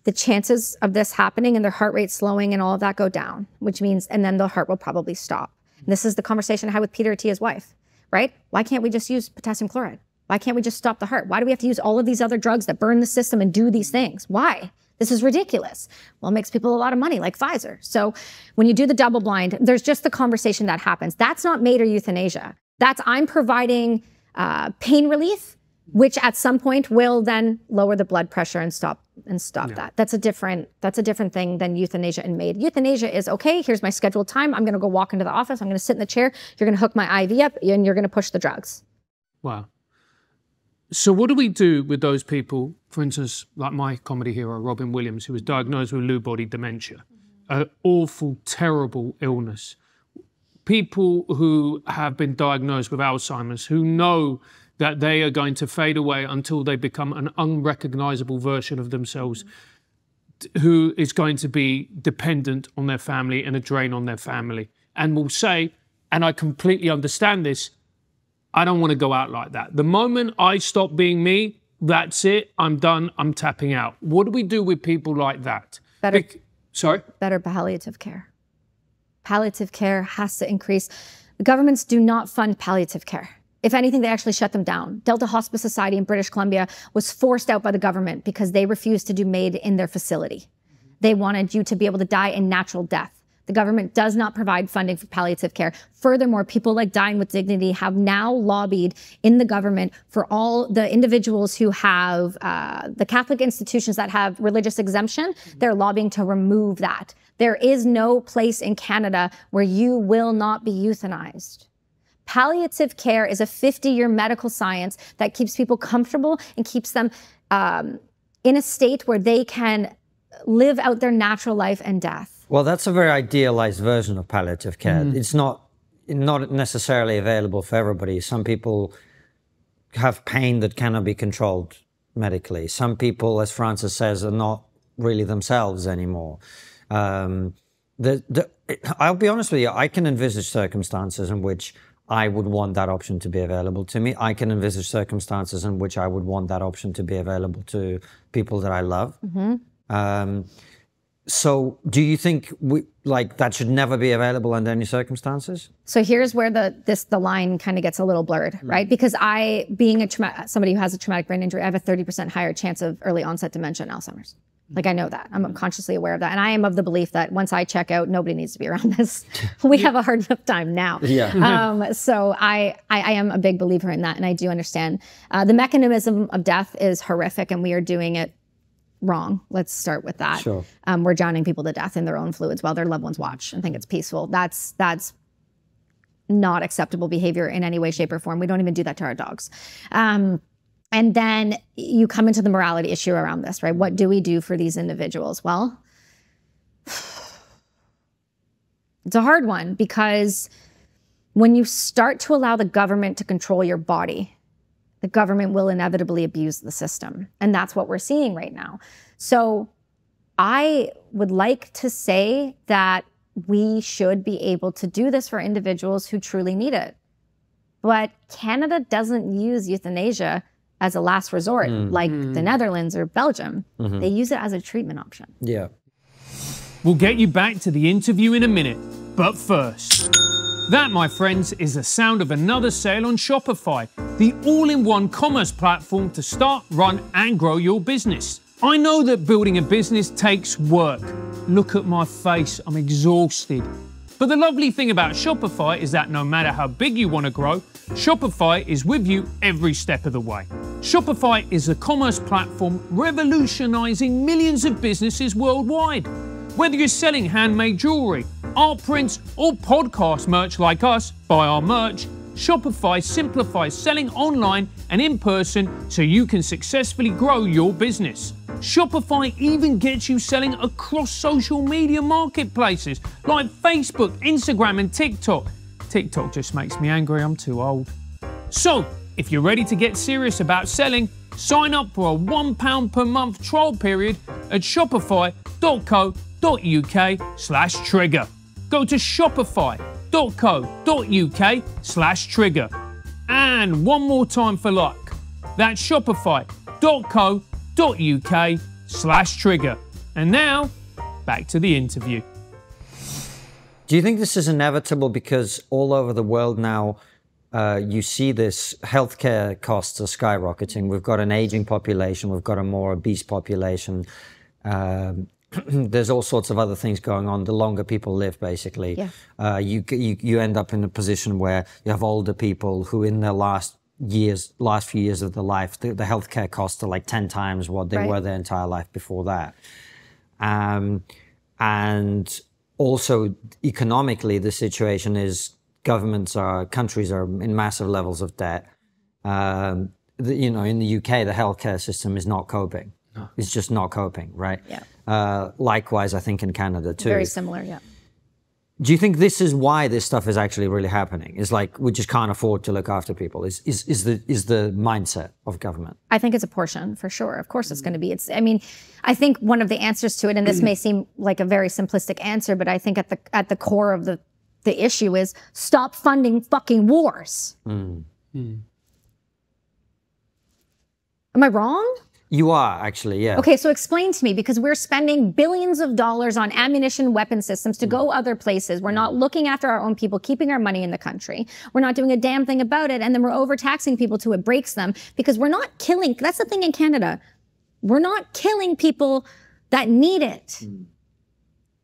the chances of this happening and their heart rate slowing and all of that go down, which means, and then the heart will probably stop. And this is the conversation I had with Peter Attia's wife, right? Why can't we just use potassium chloride? Why can't we just stop the heart? Why do we have to use all of these other drugs that burn the system and do these things? Why? This is ridiculous. Well, it makes people a lot of money, like Pfizer. So when you do the double blind, there's just the conversation that happens. That's not MAID or euthanasia. That's I'm providing pain relief, which at some point will then lower the blood pressure and stop that. That's a different thing than euthanasia and MAID. Euthanasia is, okay, here's my scheduled time. I'm going to go walk into the office. I'm going to sit in the chair. You're going to hook my IV up and you're going to push the drugs. Wow. So what do we do with those people, for instance, like my comedy hero, Robin Williams, who was diagnosed with Lewy body dementia, an awful, terrible illness. People who have been diagnosed with Alzheimer's, who know that they are going to fade away until they become an unrecognizable version of themselves, who is going to be dependent on their family and a drain on their family. and will say, and I completely understand this, I don't want to go out like that. The moment I stop being me, that's it, I'm done, I'm tapping out. What do we do with people like that? Better palliative care. Palliative care has to increase. The governments do not fund palliative care. If anything, they actually shut them down. Delta Hospice Society in British Columbia was forced out by the government because they refused to do MAID in their facility. They wanted you to be able to die a natural death. The government does not provide funding for palliative care. Furthermore, people like Dying with Dignity have now lobbied in the government for all the individuals who have the Catholic institutions that have religious exemption. They're lobbying to remove that. There is no place in Canada where you will not be euthanized. Palliative care is a 50-year medical science that keeps people comfortable and keeps them in a state where they can live out their natural life and death. Well, that's a very idealized version of palliative care. It's not necessarily available for everybody. Some people have pain that cannot be controlled medically. Some people, as Francis says, are not really themselves anymore. I'll be honest with you, I can envisage circumstances in which I would want that option to be available to me. I can envisage circumstances in which I would want that option to be available to people that I love. So do you think that should never be available under any circumstances? So here's where the line kind of gets a little blurred, right? Because being somebody who has a traumatic brain injury, I have a 30% higher chance of early onset dementia and Alzheimer's. Like, I know that. I'm consciously aware of that. And I am of the belief that once I check out, nobody needs to be around this. We have a hard enough time now. Yeah. So I am a big believer in that. And I do understand. The mechanism of death is horrific and we are doing it wrong. Let's start with that. Sure. We're drowning people to death in their own fluids while their loved ones watch and think it's peaceful. That's not acceptable behavior in any way, shape, or form. We don't even do that to our dogs. And then you come into the morality issue around this, right? What do we do for these individuals? Well, it's a hard one because when you start to allow the government to control your body, the government will inevitably abuse the system. And that's what we're seeing right now. So I would like to say that we should be able to do this for individuals who truly need it. But Canada doesn't use euthanasia as a last resort, like the Netherlands or Belgium. They use it as a treatment option. Yeah. We'll get you back to the interview in a minute, but first. That, my friends, is the sound of another sale on Shopify, the all-in-one commerce platform to start, run, and grow your business. I know that building a business takes work. Look at my face, I'm exhausted. But the lovely thing about Shopify is that no matter how big you want to grow, Shopify is with you every step of the way. Shopify is a commerce platform revolutionizing millions of businesses worldwide. Whether you're selling handmade jewelry, art prints, or podcast merch like us, buy our merch, Shopify simplifies selling online and in person so you can successfully grow your business. Shopify even gets you selling across social media marketplaces like Facebook, Instagram, and TikTok. TikTok just makes me angry, I'm too old. So, if you're ready to get serious about selling, sign up for a £1 per month trial period at shopify.co.uk/trigger. Go to shopify.co.uk/trigger. And one more time for luck. That's shopify.co.uk/trigger. And now, back to the interview. Do you think this is inevitable because all over the world now you see this healthcare costs are skyrocketing? We've got an aging population, we've got a more obese population. There's all sorts of other things going on. The longer people live, basically, you end up in a position where you have older people who, in their last few years of their life, the healthcare costs are like 10 times what they were their entire life before that. And also economically, the situation is countries are in massive levels of debt. In the UK, the healthcare system is not coping. No. It's just not coping, right? Yeah. Likewise, I think in Canada too. Very similar, yeah. Do you think this is why this stuff is actually really happening? It's like we just can't afford to look after people. Is the mindset of government? I think it's a portion for sure. Of course, it's going to be. I think one of the answers to it, and this may seem like a very simplistic answer, but I think at the core of the The issue is stop funding fucking wars. Am I wrong? You are, actually, yeah. Okay, so explain to me, because we're spending billions of dollars on ammunition, weapon systems to go other places. We're not looking after our own people, keeping our money in the country. We're not doing a damn thing about it, and then we're overtaxing people till it breaks them, because we're not killing. That's the thing in Canada. We're not killing people that need it.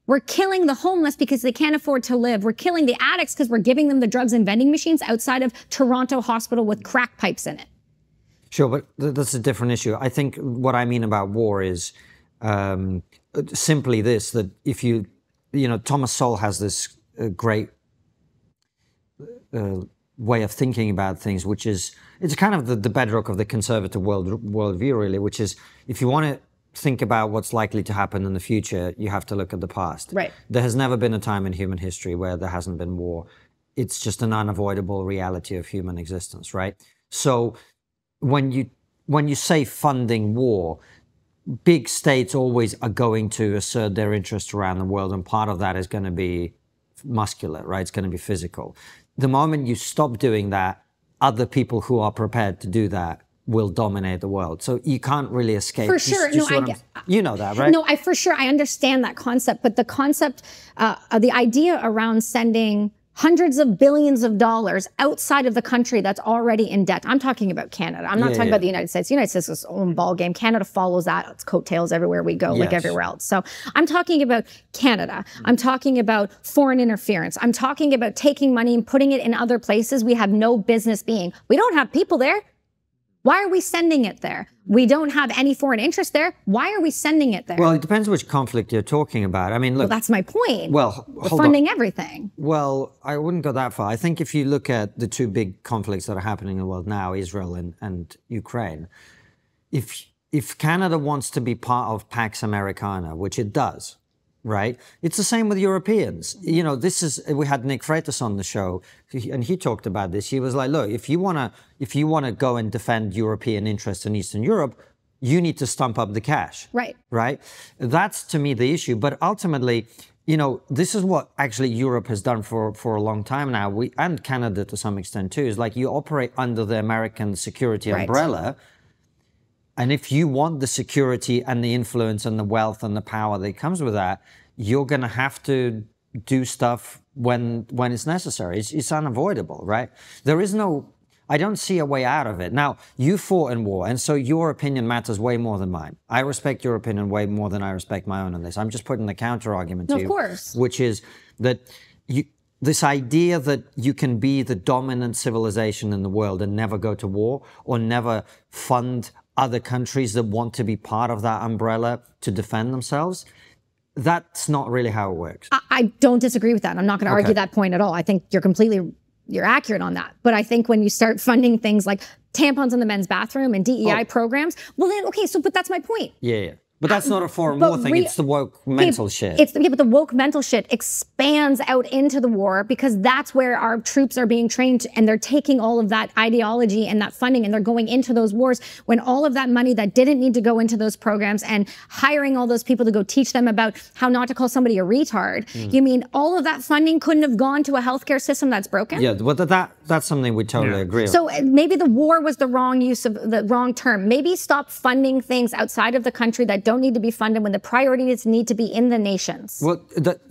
We're killing the homeless because they can't afford to live. We're killing the addicts because we're giving them the drugs and vending machines outside of Toronto Hospital with crack pipes in it. Sure, but that's a different issue. I think what I mean about war is simply this, that if you know, Thomas Sowell has this great way of thinking about things, which is, it's kind of the bedrock of the conservative worldview, really, which is, if you want to think about what's likely to happen in the future, you have to look at the past. Right. There has never been a time in human history where there hasn't been war. It's just an unavoidable reality of human existence, right? So when you say funding war, big states always are going to assert their interest around the world, and part of that is going to be muscular, right? It's going to be physical. The moment you stop doing that, other people who are prepared to do that will dominate the world. So you can't really escape. For sure. You know that, right? No, for sure. I understand that concept, but the concept, the idea around sending hundreds of billions of dollars outside of the country that's already in debt. I'm talking about Canada. I'm not talking about the United States. The United States is its own ball game. Canada follows that. It's coattails everywhere we go, like everywhere else. So I'm talking about Canada. I'm talking about foreign interference. I'm talking about taking money and putting it in other places we have no business being. We don't have people there. Why are we sending it there? We don't have any foreign interest there. Why are we sending it there? Well, it depends which conflict you're talking about. I mean, look. Well, that's my point. Well, we're funding everything. Well, I wouldn't go that far. I think if you look at the two big conflicts that are happening in the world now, Israel and Ukraine, if Canada wants to be part of Pax Americana, which it does, right? It's the same with Europeans. You know, we had Nick Freitas on the show, and he talked about this. He was like, look, if you want to go and defend European interests in Eastern Europe, you need to stump up the cash. Right. Right? That's, to me, the issue. But ultimately, you know, this is what actually Europe has done for a long time now, and Canada to some extent too, is like you operate under the American security umbrella. And if you want the security and the influence and the wealth and the power that comes with that, you're going to have to do stuff when it's necessary. It's unavoidable, right? I don't see a way out of it. Now, you fought in war, and so your opinion matters way more than mine. I respect your opinion way more than I respect my own on this. I'm just putting the counter argument to you. Of course. Which is that this idea that you can be the dominant civilization in the world and never go to war or never fund other countries that want to be part of that umbrella to defend themselves, that's not really how it works. I don't disagree with that. I'm not going to argue that point at all. I think you're accurate on that. But I think when you start funding things like tampons in the men's bathroom and DEI programs, well then, okay, but that's my point. Yeah. But that's not a foreign war thing. It's the woke mental shit. But the woke mental shit expands out into the war because that's where our troops are being trained, and they're taking all of that ideology and that funding and they're going into those wars when all of that money that didn't need to go into those programs and hiring all those people to go teach them about how not to call somebody a retard. You mean all of that funding couldn't have gone to a healthcare system that's broken? Yeah, well, that's something we totally agree on. So maybe the war was the wrong term. Maybe stop funding things outside of the country that don't need to be funded when the priorities need to be in the nations. Well,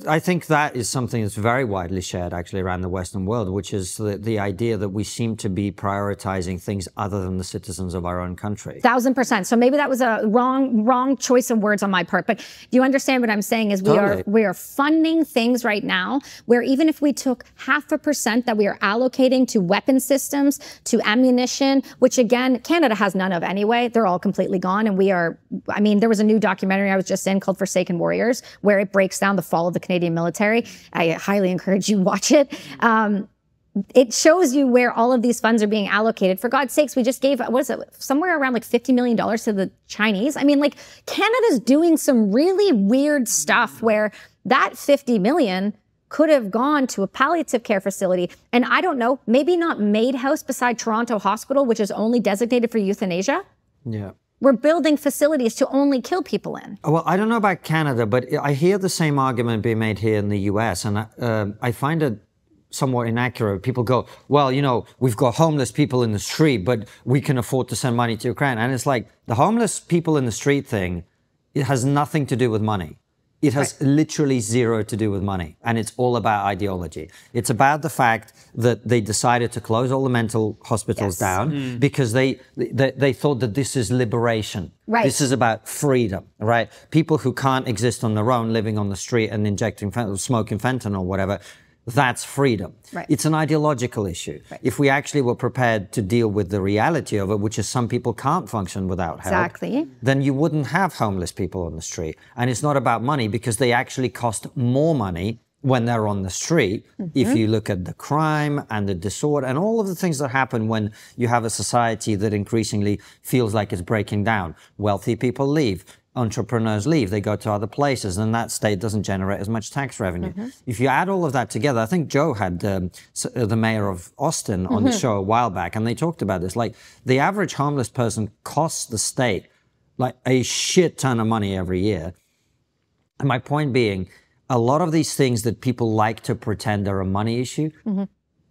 I think that is something that's very widely shared actually around the Western world, which is the idea that we seem to be prioritizing things other than the citizens of our own country. 1000%. So maybe that was a wrong choice of words on my part, but do you understand what I'm saying is we are funding things right now where even if we took 0.5% that we are allocating to weapon systems, to ammunition, which again, Canada has none of anyway, they're all completely gone. And there was a new documentary I was just in called Forsaken Warriors, where it breaks down the fall of the Canadian military. I highly encourage you watch it. It shows you where all of these funds are being allocated. For God's sakes, we just gave, somewhere around like $50 million to the Chinese. I mean, like, Canada's doing some really weird stuff where that $50 million could have gone to a palliative care facility. And I don't know, maybe not MAID House beside Toronto Hospital, which is only designated for euthanasia. Yeah. We're building facilities to only kill people in. Well, I don't know about Canada, but I hear the same argument being made here in the US, and I find it somewhat inaccurate. People go, well, you know, we've got homeless people in the street, but we can afford to send money to Ukraine. And it's like the homeless people in the street thing, it has nothing to do with money. It has literally zero to do with money. And it's all about ideology. It's about the fact that they decided to close all the mental hospitals down because they thought that this is liberation. Right. This is about freedom, right? People who can't exist on their own, living on the street and injecting, smoking fentanyl or whatever, that's freedom. Right. It's an ideological issue. Right. If we actually were prepared to deal with the reality of it, which is some people can't function without help, then you wouldn't have homeless people on the street. And it's not about money because they actually cost more money when they're on the street. If you look at the crime and the disorder and all of the things that happen when you have a society that increasingly feels like it's breaking down. Wealthy people leave. Entrepreneurs leave, they go to other places, and that state doesn't generate as much tax revenue. If you add all of that together, I think Joe had the mayor of Austin on the show a while back, and they talked about this. Like, the average homeless person costs the state like a shit ton of money every year. And my point being, a lot of these things that people like to pretend are a money issue,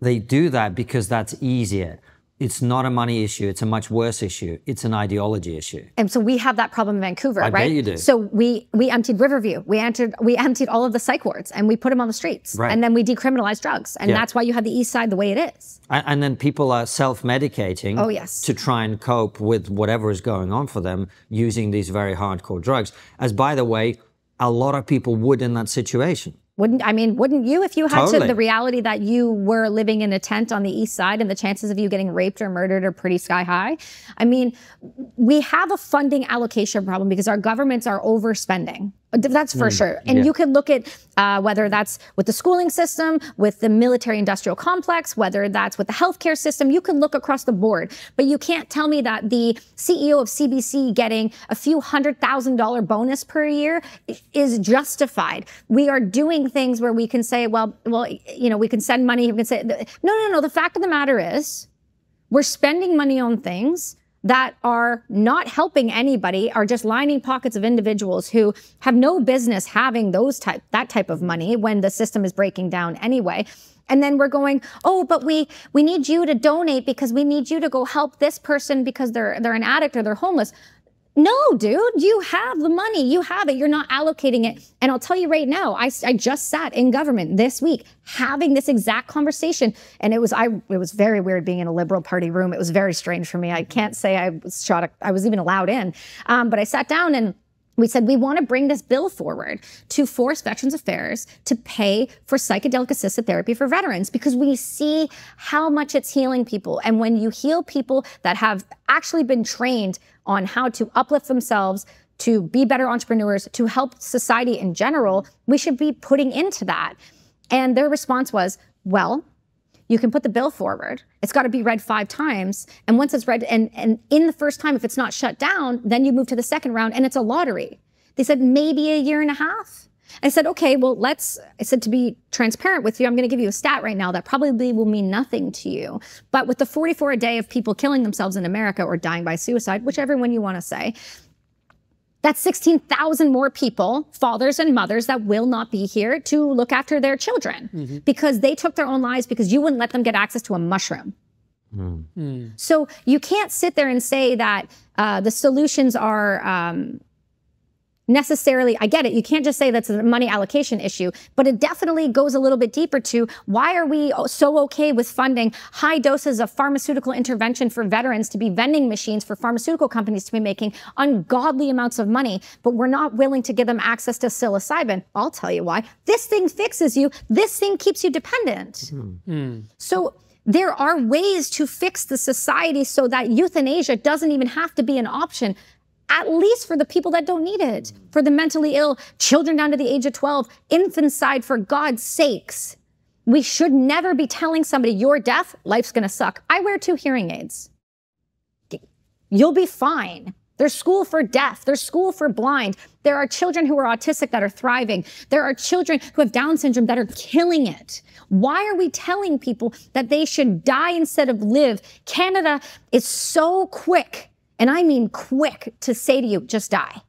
they do that because that's easier. It's not a money issue. It's a much worse issue. It's an ideology issue. And so we have that problem in Vancouver, right? I bet you do. So we emptied Riverview. We emptied all of the psych wards and we put them on the streets. Right. And then we decriminalized drugs. And that's why you have the East Side the way it is. And then people are self-medicating to try and cope with whatever is going on for them using these very hardcore drugs. As, by the way, a lot of people would in that situation. Wouldn't you if you had the reality that you were living in a tent on the East Side and the chances of you getting raped or murdered are pretty sky high? I mean, we have a funding allocation problem because our governments are overspending. That's for sure. And you can look at whether that's with the schooling system, with the military industrial complex, whether that's with the healthcare system, you can look across the board. But you can't tell me that the CEO of CBC getting a few $100,000 bonus per year is justified. We are doing things where we can say, well, you know, we can send money. We can say, no. The fact of the matter is we're spending money on things that are not helping anybody, are just lining pockets of individuals who have no business having that type of money when the system is breaking down anyway. And then we're going, oh, but we need you to donate because we need you to go help this person because they're an addict or they're homeless. No, dude, you have the money. You have it. You're not allocating it. And I'll tell you right now, I just sat in government this week having this exact conversation. And it was very weird being in a Liberal Party room. It was very strange for me. I can't say I was even allowed in. But I sat down and we said, we want to bring this bill forward to force Veterans Affairs to pay for psychedelic-assisted therapy for veterans because we see how much it's healing people. And when you heal people that have actually been trained on how to uplift themselves, to be better entrepreneurs, to help society in general, we should be putting into that. And their response was, well, you can put the bill forward. It's got to be read 5 times. And once it's read, and in the first time, if it's not shut down, then you move to the second round and it's a lottery. They said maybe a year and a half. I said, okay, well, I said, to be transparent with you, I'm going to give you a stat right now that probably will mean nothing to you. But with the 44 a day of people killing themselves in America or dying by suicide, whichever one you want to say, that's 16,000 more people, fathers and mothers, that will not be here to look after their children because they took their own lives because you wouldn't let them get access to a mushroom. So you can't sit there and say that the solutions are necessarily, I get it, you can't just say that's a money allocation issue, but it definitely goes a little bit deeper to why are we so okay with funding high doses of pharmaceutical intervention for veterans to be vending machines for pharmaceutical companies to be making ungodly amounts of money, but we're not willing to give them access to psilocybin? I'll tell you why. This thing fixes you. This thing keeps you dependent. So there are ways to fix the society so that euthanasia doesn't even have to be an option, at least for the people that don't need it, for the mentally ill, children down to the age of 12, infanticide, for God's sakes. We should never be telling somebody, you're deaf, life's gonna suck. I wear 2 hearing aids. You'll be fine. There's school for deaf. There's school for blind. There are children who are autistic that are thriving. There are children who have Down syndrome that are killing it. Why are we telling people that they should die instead of live? Canada is so quick, and I mean quick, to say to you, just die.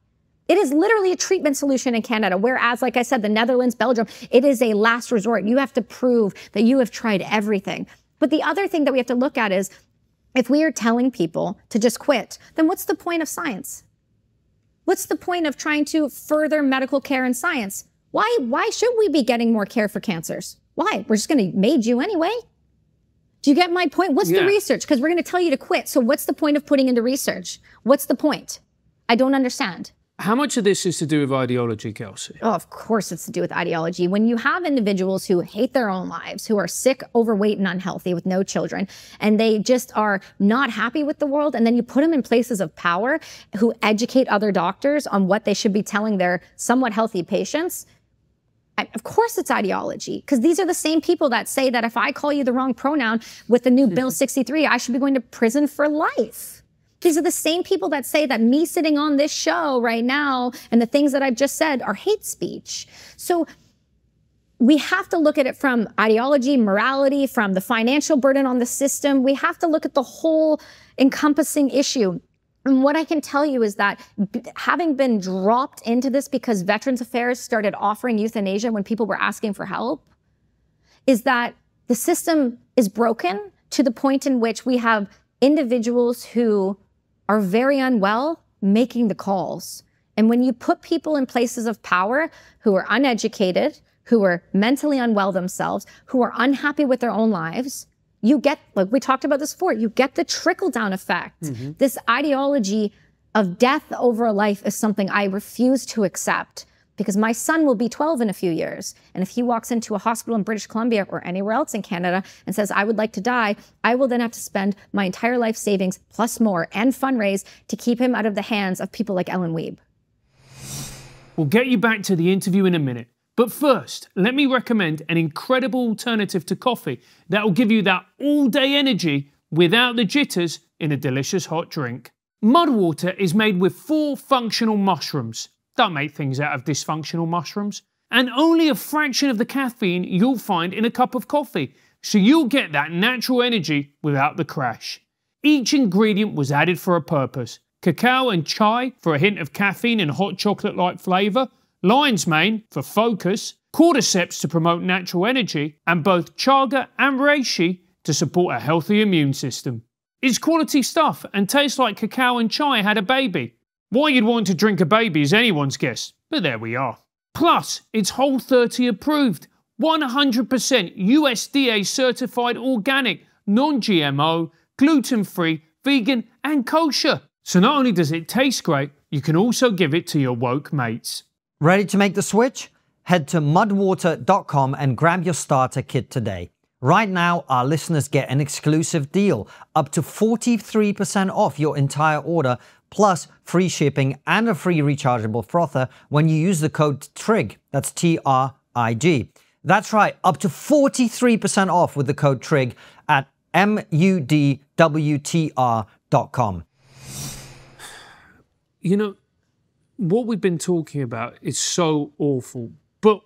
It is literally a treatment solution in Canada, whereas, like I said, the Netherlands, Belgium, it is a last resort. You have to prove that you have tried everything. But the other thing that we have to look at is, if we are telling people to just quit, then what's the point of science? What's the point of trying to further medical care and science? Why should we be getting more care for cancers? Why? We're just going to MAID you anyway. Do you get my point? What's the research? Because we're going to tell you to quit. So what's the point of putting into research? What's the point? I don't understand. How much of this is to do with ideology, Kelsi? Oh, of course it's to do with ideology. When you have individuals who hate their own lives, who are sick, overweight, and unhealthy with no children, and they just are not happy with the world, and then you put them in places of power who educate other doctors on what they should be telling their somewhat healthy patients, of course it's ideology, because these are the same people that say that if I call you the wrong pronoun with the new Bill 63, I should be going to prison for life. These are the same people that say that me sitting on this show right now and the things that I've just said are hate speech. So we have to look at it from ideology, morality, from the financial burden on the system. We have to look at the whole encompassing issue. And what I can tell you is that having been dropped into this because Veterans Affairs started offering euthanasia when people were asking for help, is that the system is broken to the point in which we have individuals who are very unwell making the calls. And when you put people in places of power who are uneducated, who are mentally unwell themselves, who are unhappy with their own lives, you get, like we talked about this before, you get the trickle-down effect. This ideology of death over a life is something I refuse to accept, because my son will be 12 in a few years. And if he walks into a hospital in British Columbia or anywhere else in Canada and says, I would like to die, I will then have to spend my entire life savings plus more and fundraise to keep him out of the hands of people like Ellen Wiebe. We'll get you back to the interview in a minute. But first, let me recommend an incredible alternative to coffee that will give you that all-day energy without the jitters in a delicious hot drink. Mud water is made with 4 functional mushrooms. Don't make things out of dysfunctional mushrooms. And only a fraction of the caffeine you'll find in a cup of coffee, so you'll get that natural energy without the crash. Each ingredient was added for a purpose. Cacao and chai for a hint of caffeine and hot chocolate-like flavour, lion's mane for focus, cordyceps to promote natural energy, and both chaga and reishi to support a healthy immune system. It's quality stuff and tastes like cacao and chai had a baby. Why you'd want to drink a baby is anyone's guess, but there we are. Plus, it's Whole30 approved, 100% USDA certified organic, non-GMO, gluten-free, vegan and kosher. So not only does it taste great, you can also give it to your woke mates. Ready to make the switch? Head to mudwater.com and grab your starter kit today. Right now, our listeners get an exclusive deal, up to 43% off your entire order, plus free shipping and a free rechargeable frother when you use the code TRIG. That's TRIG. That's right, up to 43% off with the code TRIG at mudwtr.com. You know, what we've been talking about is so awful, but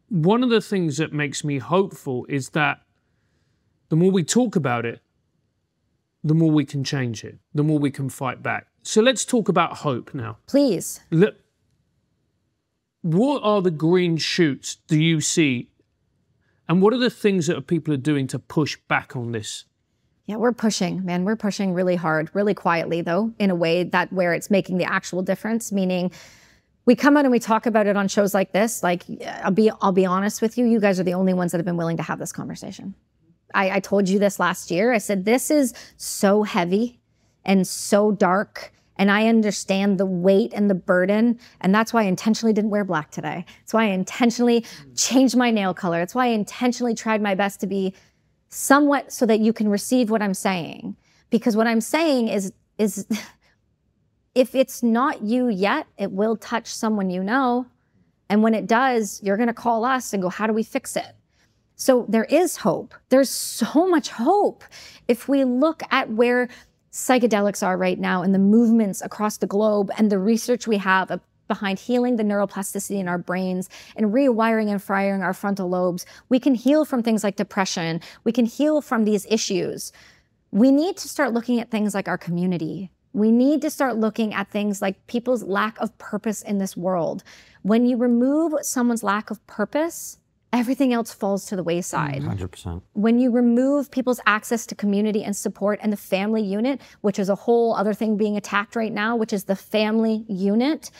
one of the things that makes me hopeful is that the more we talk about it, the more we can change it, the more we can fight back. So let's talk about hope now. Please. Look, what are the green shoots do you see? And what are the things that people are doing to push back on this? Yeah, we're pushing, man. We're pushing really hard, really quietly, though, in a way that where it's making the actual difference, meaning we come out and we talk about it on shows like this. Like, I'll be honest with you, you guys are the only ones that have been willing to have this conversation. I told you this last year. I said, this is so heavy and so dark, and I understand the weight and the burden, and that's why I intentionally didn't wear black today. That's why I intentionally changed my nail color. That's why I intentionally tried my best to be somewhat so that you can receive what I'm saying. Because what I'm saying is if it's not you yet, it will touch someone you know. And when it does, you're going to call us and go, how do we fix it? So there is hope. There's so much hope. If we look at where psychedelics are right now and the movements across the globe and the research we have behind healing the neuroplasticity in our brains and rewiring and firing our frontal lobes, we can heal from things like depression. We can heal from these issues. We need to start looking at things like our community. We need to start looking at things like people's lack of purpose in this world. When you remove someone's lack of purpose, everything else falls to the wayside. 100%. When you remove people's access to community and support and the family unit, which is a whole other thing being attacked right now, which is the family unit.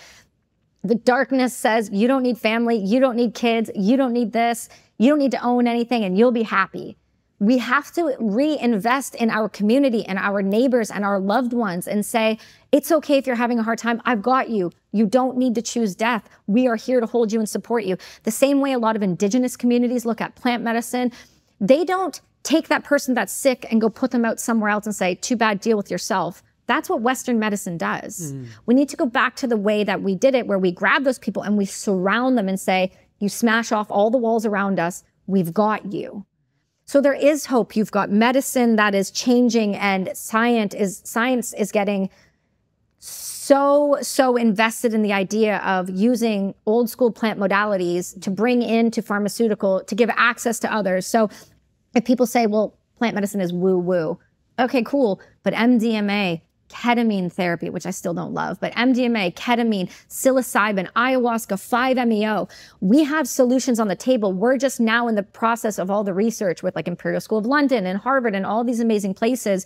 The darkness says, you don't need family, you don't need kids, you don't need this, you don't need to own anything, and you'll be happy. We have to reinvest in our community and our neighbors and our loved ones and say, it's okay if you're having a hard time. I've got you. You don't need to choose death. We are here to hold you and support you. The same way a lot of indigenous communities look at plant medicine, they don't take that person that's sick and go put them out somewhere else and say, too bad, deal with yourself. That's what Western medicine does. We need to go back to the way that we did it, where we grab those people and we surround them and say, you smash off all the walls around us. We've got you. So there is hope. You've got medicine that is changing, and science is getting so invested in the idea of using old school plant modalities to bring into pharmaceutical, to give access to others. So if people say, well, plant medicine is woo-woo. Okay, cool. But MDMA, ketamine therapy, which I still don't love, but MDMA, ketamine, psilocybin, ayahuasca, 5-MeO. We have solutions on the table. We're just now in the process of all the research with like Imperial School of London and Harvard and all these amazing places.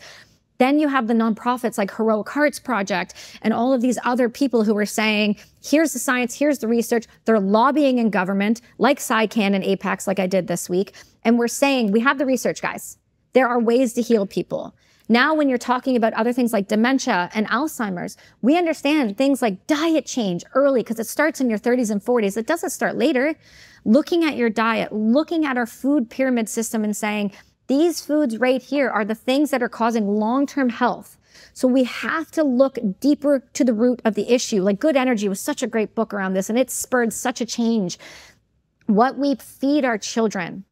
Then you have the nonprofits like Heroic Hearts Project and all of these other people who are saying, here's the science, here's the research. They're lobbying in government like PsyCan and Apex, like I did this week. And we're saying, we have the research, guys. There are ways to heal people. Now, when you're talking about other things like dementia and Alzheimer's, we understand things like diet change early because it starts in your 30s and 40s. It doesn't start later. Looking at your diet, looking at our food pyramid system and saying, these foods right here are the things that are causing long-term health. So we have to look deeper to the root of the issue. Like Good Energy was such a great book around this, and it spurred such a change. What we feed our children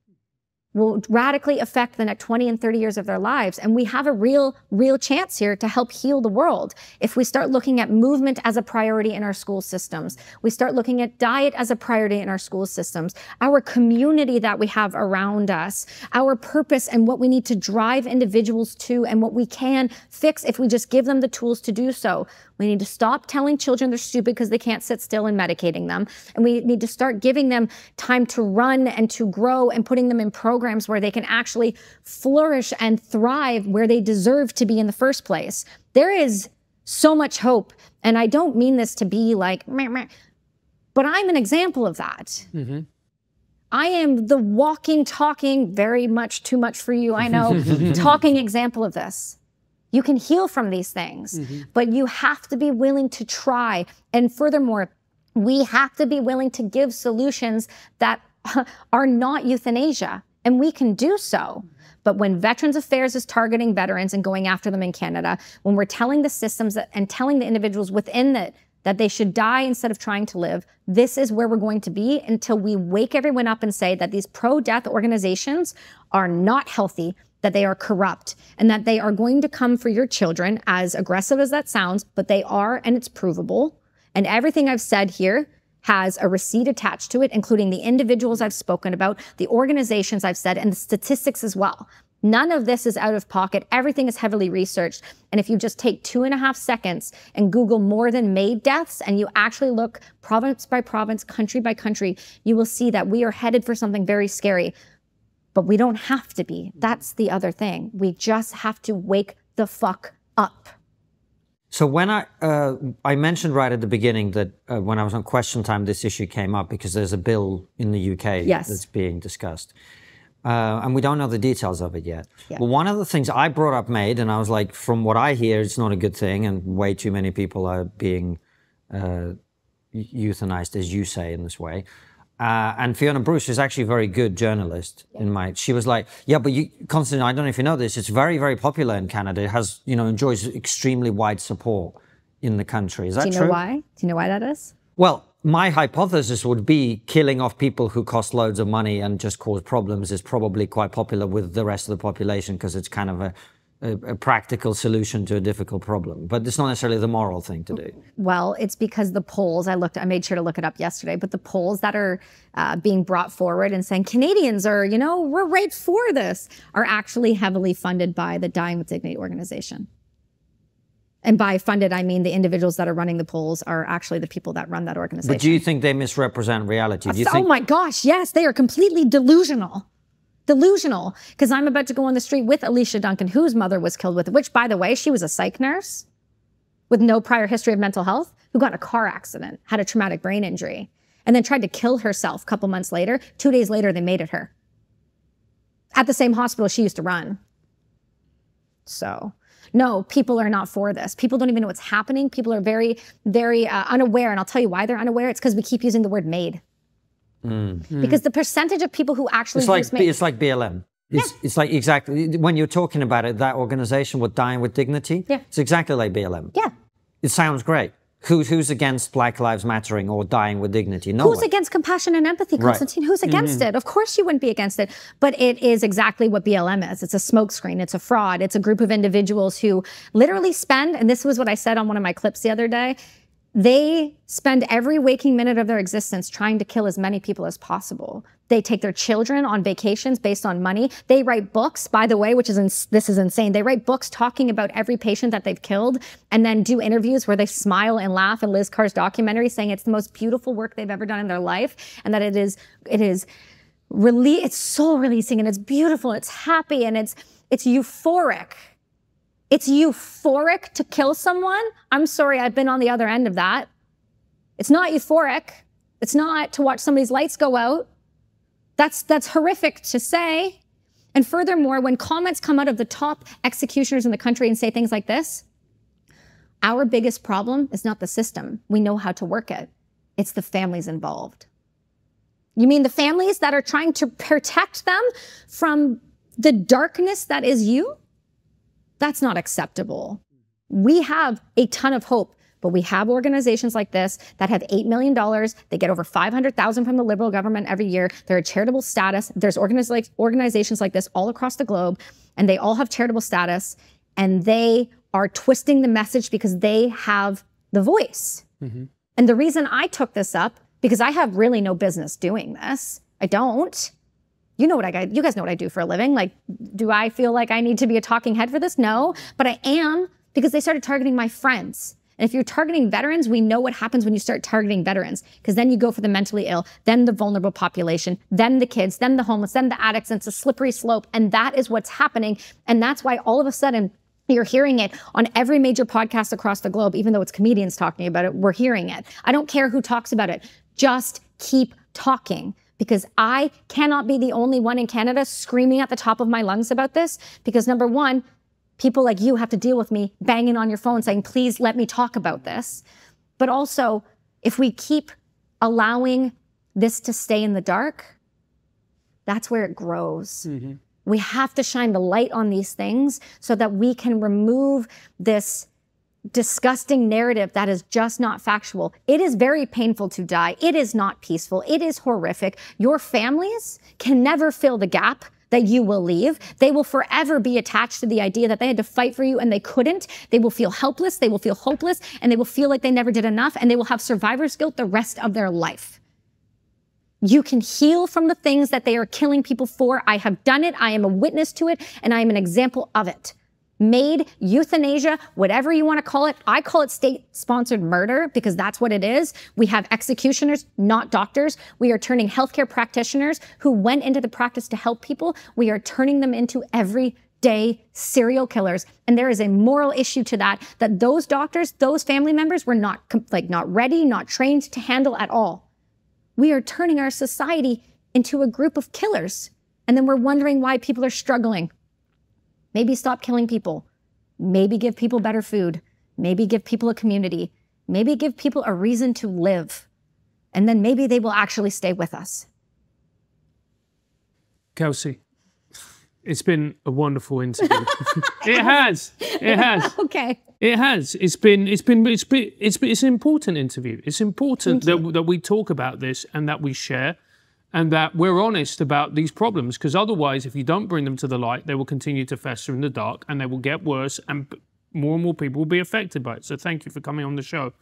will radically affect the next 20 and 30 years of their lives. And we have a real chance here to help heal the world. If we start looking at movement as a priority in our school systems, we start looking at diet as a priority in our school systems, our community that we have around us, our purpose and what we need to drive individuals to and what we can fix if we just give them the tools to do so. We need to stop telling children they're stupid because they can't sit still and medicating them. And we need to start giving them time to run and to grow and putting them in programs where they can actually flourish and thrive where they deserve to be in the first place. There is so much hope. And I don't mean this to be like, meh, meh, but I'm an example of that. Mm-hmm. I am the walking, talking, very much too much for you, I know, talking example of this. You can heal from these things, but you have to be willing to try. And furthermore, we have to be willing to give solutions that are not euthanasia, and we can do so. But when Veterans Affairs is targeting veterans and going after them in Canada, when we're telling the systems and telling the individuals within it that they should die instead of trying to live, this is where we're going to be until we wake everyone up and say that these pro-death organizations are not healthy, that they are corrupt, and that they are going to come for your children, as aggressive as that sounds, but they are, and it's provable. And everything I've said here has a receipt attached to it, including the individuals I've spoken about, the organizations I've said, and the statistics as well. None of this is out of pocket. Everything is heavily researched. And if you just take 2.5 seconds and Google more than MAID deaths, and you actually look province by province, country by country, you will see that we are headed for something very scary. But we don't have to be. That's the other thing. We just have to wake the fuck up. So when I mentioned right at the begining that when I was on Question Time, this issue came up because there's a bill in the UK that's being discussed. And we don't know the details of it yet. Yeah. But one of the things I brought up MAID, and I was like, from what I hear, it's not a good thing, and way too many people are being euthanized, as you say, in this way. And Fiona Bruce is actually a very good journalist in MAID. She was like, yeah, but Konstantin, I don't know if you know this, it's very, very popular in Canada. It has, enjoys extremely wide support in the country. Is that true? Do you know why? Do you know why that is? Well, my hypothesis would be killing off people who cost loads of money and just cause problems is probably quite popular with the rest of the population because it's kind of a practical solution to a difficult problem, but it's not necessarily the moral thing to do. Well, it's because the polls, I made sure to look it up yesterday, but the polls that are being brought forward and saying Canadians are, we're right for this, are actually heavily funded by the Dying with Dignity organization. And by funded, I mean the individuals that are running the polls are actually the people that run that organization. But do you think they misrepresent reality? Do you think... Oh my gosh, yes, they are completely delusional. Delusional. Because I'm about to go on the street with Alicia Duncan, whose mother was killed with it, which, by the way, she was a psych nurse with no prior history of mental health, who got in a car accident, had a traumatic brain injury, and then tried to kill herself a couple months later. 2 days later, they made it her. At the same hospital she used to run. So, no, people are not for this. People don't even know what's happening. People are very, very unaware, and I'll tell you why they're unaware. It's because we keep using the word MAID. Because the percentage of people who actually use MAID... It's like BLM. It's like exactly, when you're talking about it, that organization with Dying with Dignity, it's exactly like BLM. Yeah. It sounds great. Who's against Black Lives Mattering or Dying with Dignity? No Who's against compassion and empathy, Konstantin? Who's against it? Of course you wouldn't be against it. But it is exactly what BLM is. It's a smokescreen. It's a fraud. It's a group of individuals who literally spend, and this was what I said on one of my clips the other day, they spend every waking minute of their existence trying to kill as many people as possible. They take their children on vacations based on money. They write books, by the way, this is insane. They write books talking about every patient that they've killed and then do interviews where they smile and laugh in Liz Carr's documentary saying it's the most beautiful work they've ever done in their life and that it's soul releasing and it's beautiful, it's happy and it's euphoric. It's euphoric to kill someone. I'm sorry, I've been on the other end of that. It's not euphoric. It's not to watch somebody's lights go out. That's horrific to say. And furthermore, when comments come out of the top executioners in the country and say things like this, our biggest problem is not the system. We know how to work it. It's the families involved. You mean the families that are trying to protect them from the darkness that is you? That's not acceptable. We have a ton of hope, but we have organizations like this that have $8 million. They get over $500,000 from the Liberal government every year. They're a charitable status. There's organizations like this all across the globe, and they all have charitable status, and they are twisting the message because they have the voice. And the reason I took this up, because I have really no business doing this. I don't. You guys know what I do for a living. Like, do I feel like I need to be a talking head for this? No, but I am, because they started targeting my friends. And if you're targeting veterans, we know what happens when you start targeting veterans, because then you go for the mentally ill, then the vulnerable population, then the kids, then the homeless, then the addicts, and it's a slippery slope. And that is what's happening. And that's why all of a sudden you're hearing it on every major podcast across the globe, even though it's comedians talking about it, we're hearing it. I don't care who talks about it. Just keep talking. Because I cannot be the only one in Canada screaming at the top of my lungs about this. Because number one, people like you have to deal with me banging on your phone saying, please let me talk about this. But also, if we keep allowing this to stay in the dark, that's where it grows. We have to shine the light on these things so that we can remove this disgusting narrative that is just not factual. It is very painful to die. It is not peaceful. It is horrific. Your families can never fill the gap that you will leave. They will forever be attached to the idea that they had to fight for you and they couldn't. They will feel helpless. They will feel hopeless, and they will feel like they never did enough, and they will have survivor's guilt the rest of their life. You can heal from the things that they are killing people for. I have done it. I am a witness to it, and I am an example of it. MAID, euthanasia, whatever you want to call it. I call it state-sponsored murder because that's what it is. We have executioners, not doctors. We are turning healthcare practitioners who went into the practice to help people. We are turning them into everyday serial killers. And there is a moral issue to that those doctors, those family members were not ready, not trained to handle at all. We are turning our society into a group of killers. And then we're wondering why people are struggling. Maybe stop killing people. Maybe give people better food. Maybe give people a community. Maybe give people a reason to live. And then maybe they will actually stay with us. Kelsi, it's been a wonderful interview. It has. Okay. It has. It's an important interview. It's important that we talk about this and that we share, and that we're honest about these problems, because otherwise, if you don't bring them to the light, they will continue to fester in the dark and they will get worse, and more people will be affected by it. So thank you for coming on the show.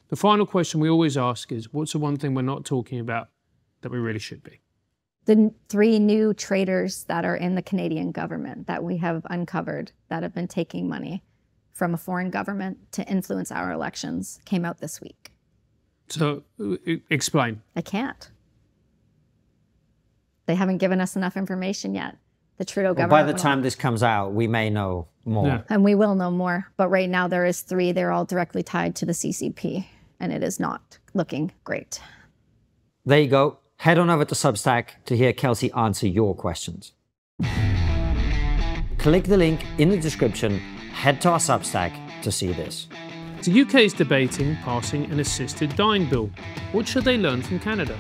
The final question we always ask is, what's the one thing we're not talking about that we really should be? The 3 new traitors that are in the Canadian government that we have uncovered that have been taking money from a foreign government to influence our elections came out this week. So, explain. I can't. They haven't given us enough information yet. The Trudeau government. By the time this comes out, we may know more. Yeah. And we will know more. But right now there is 3. They're all directly tied to the CCP. And it is not looking great. There you go. Head on over to Substack to hear Kelsi answer your questions. Click the link in the description. Head to our Substack to see this. The UK is debating passing an assisted dying bill. What should they learn from Canada?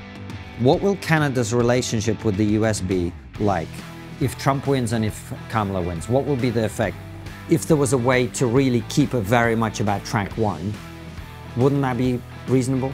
What will Canada's relationship with the US be like? If Trump wins and if Kamala wins, what will be the effect? If there was a way to really keep it very much about track one, wouldn't that be reasonable?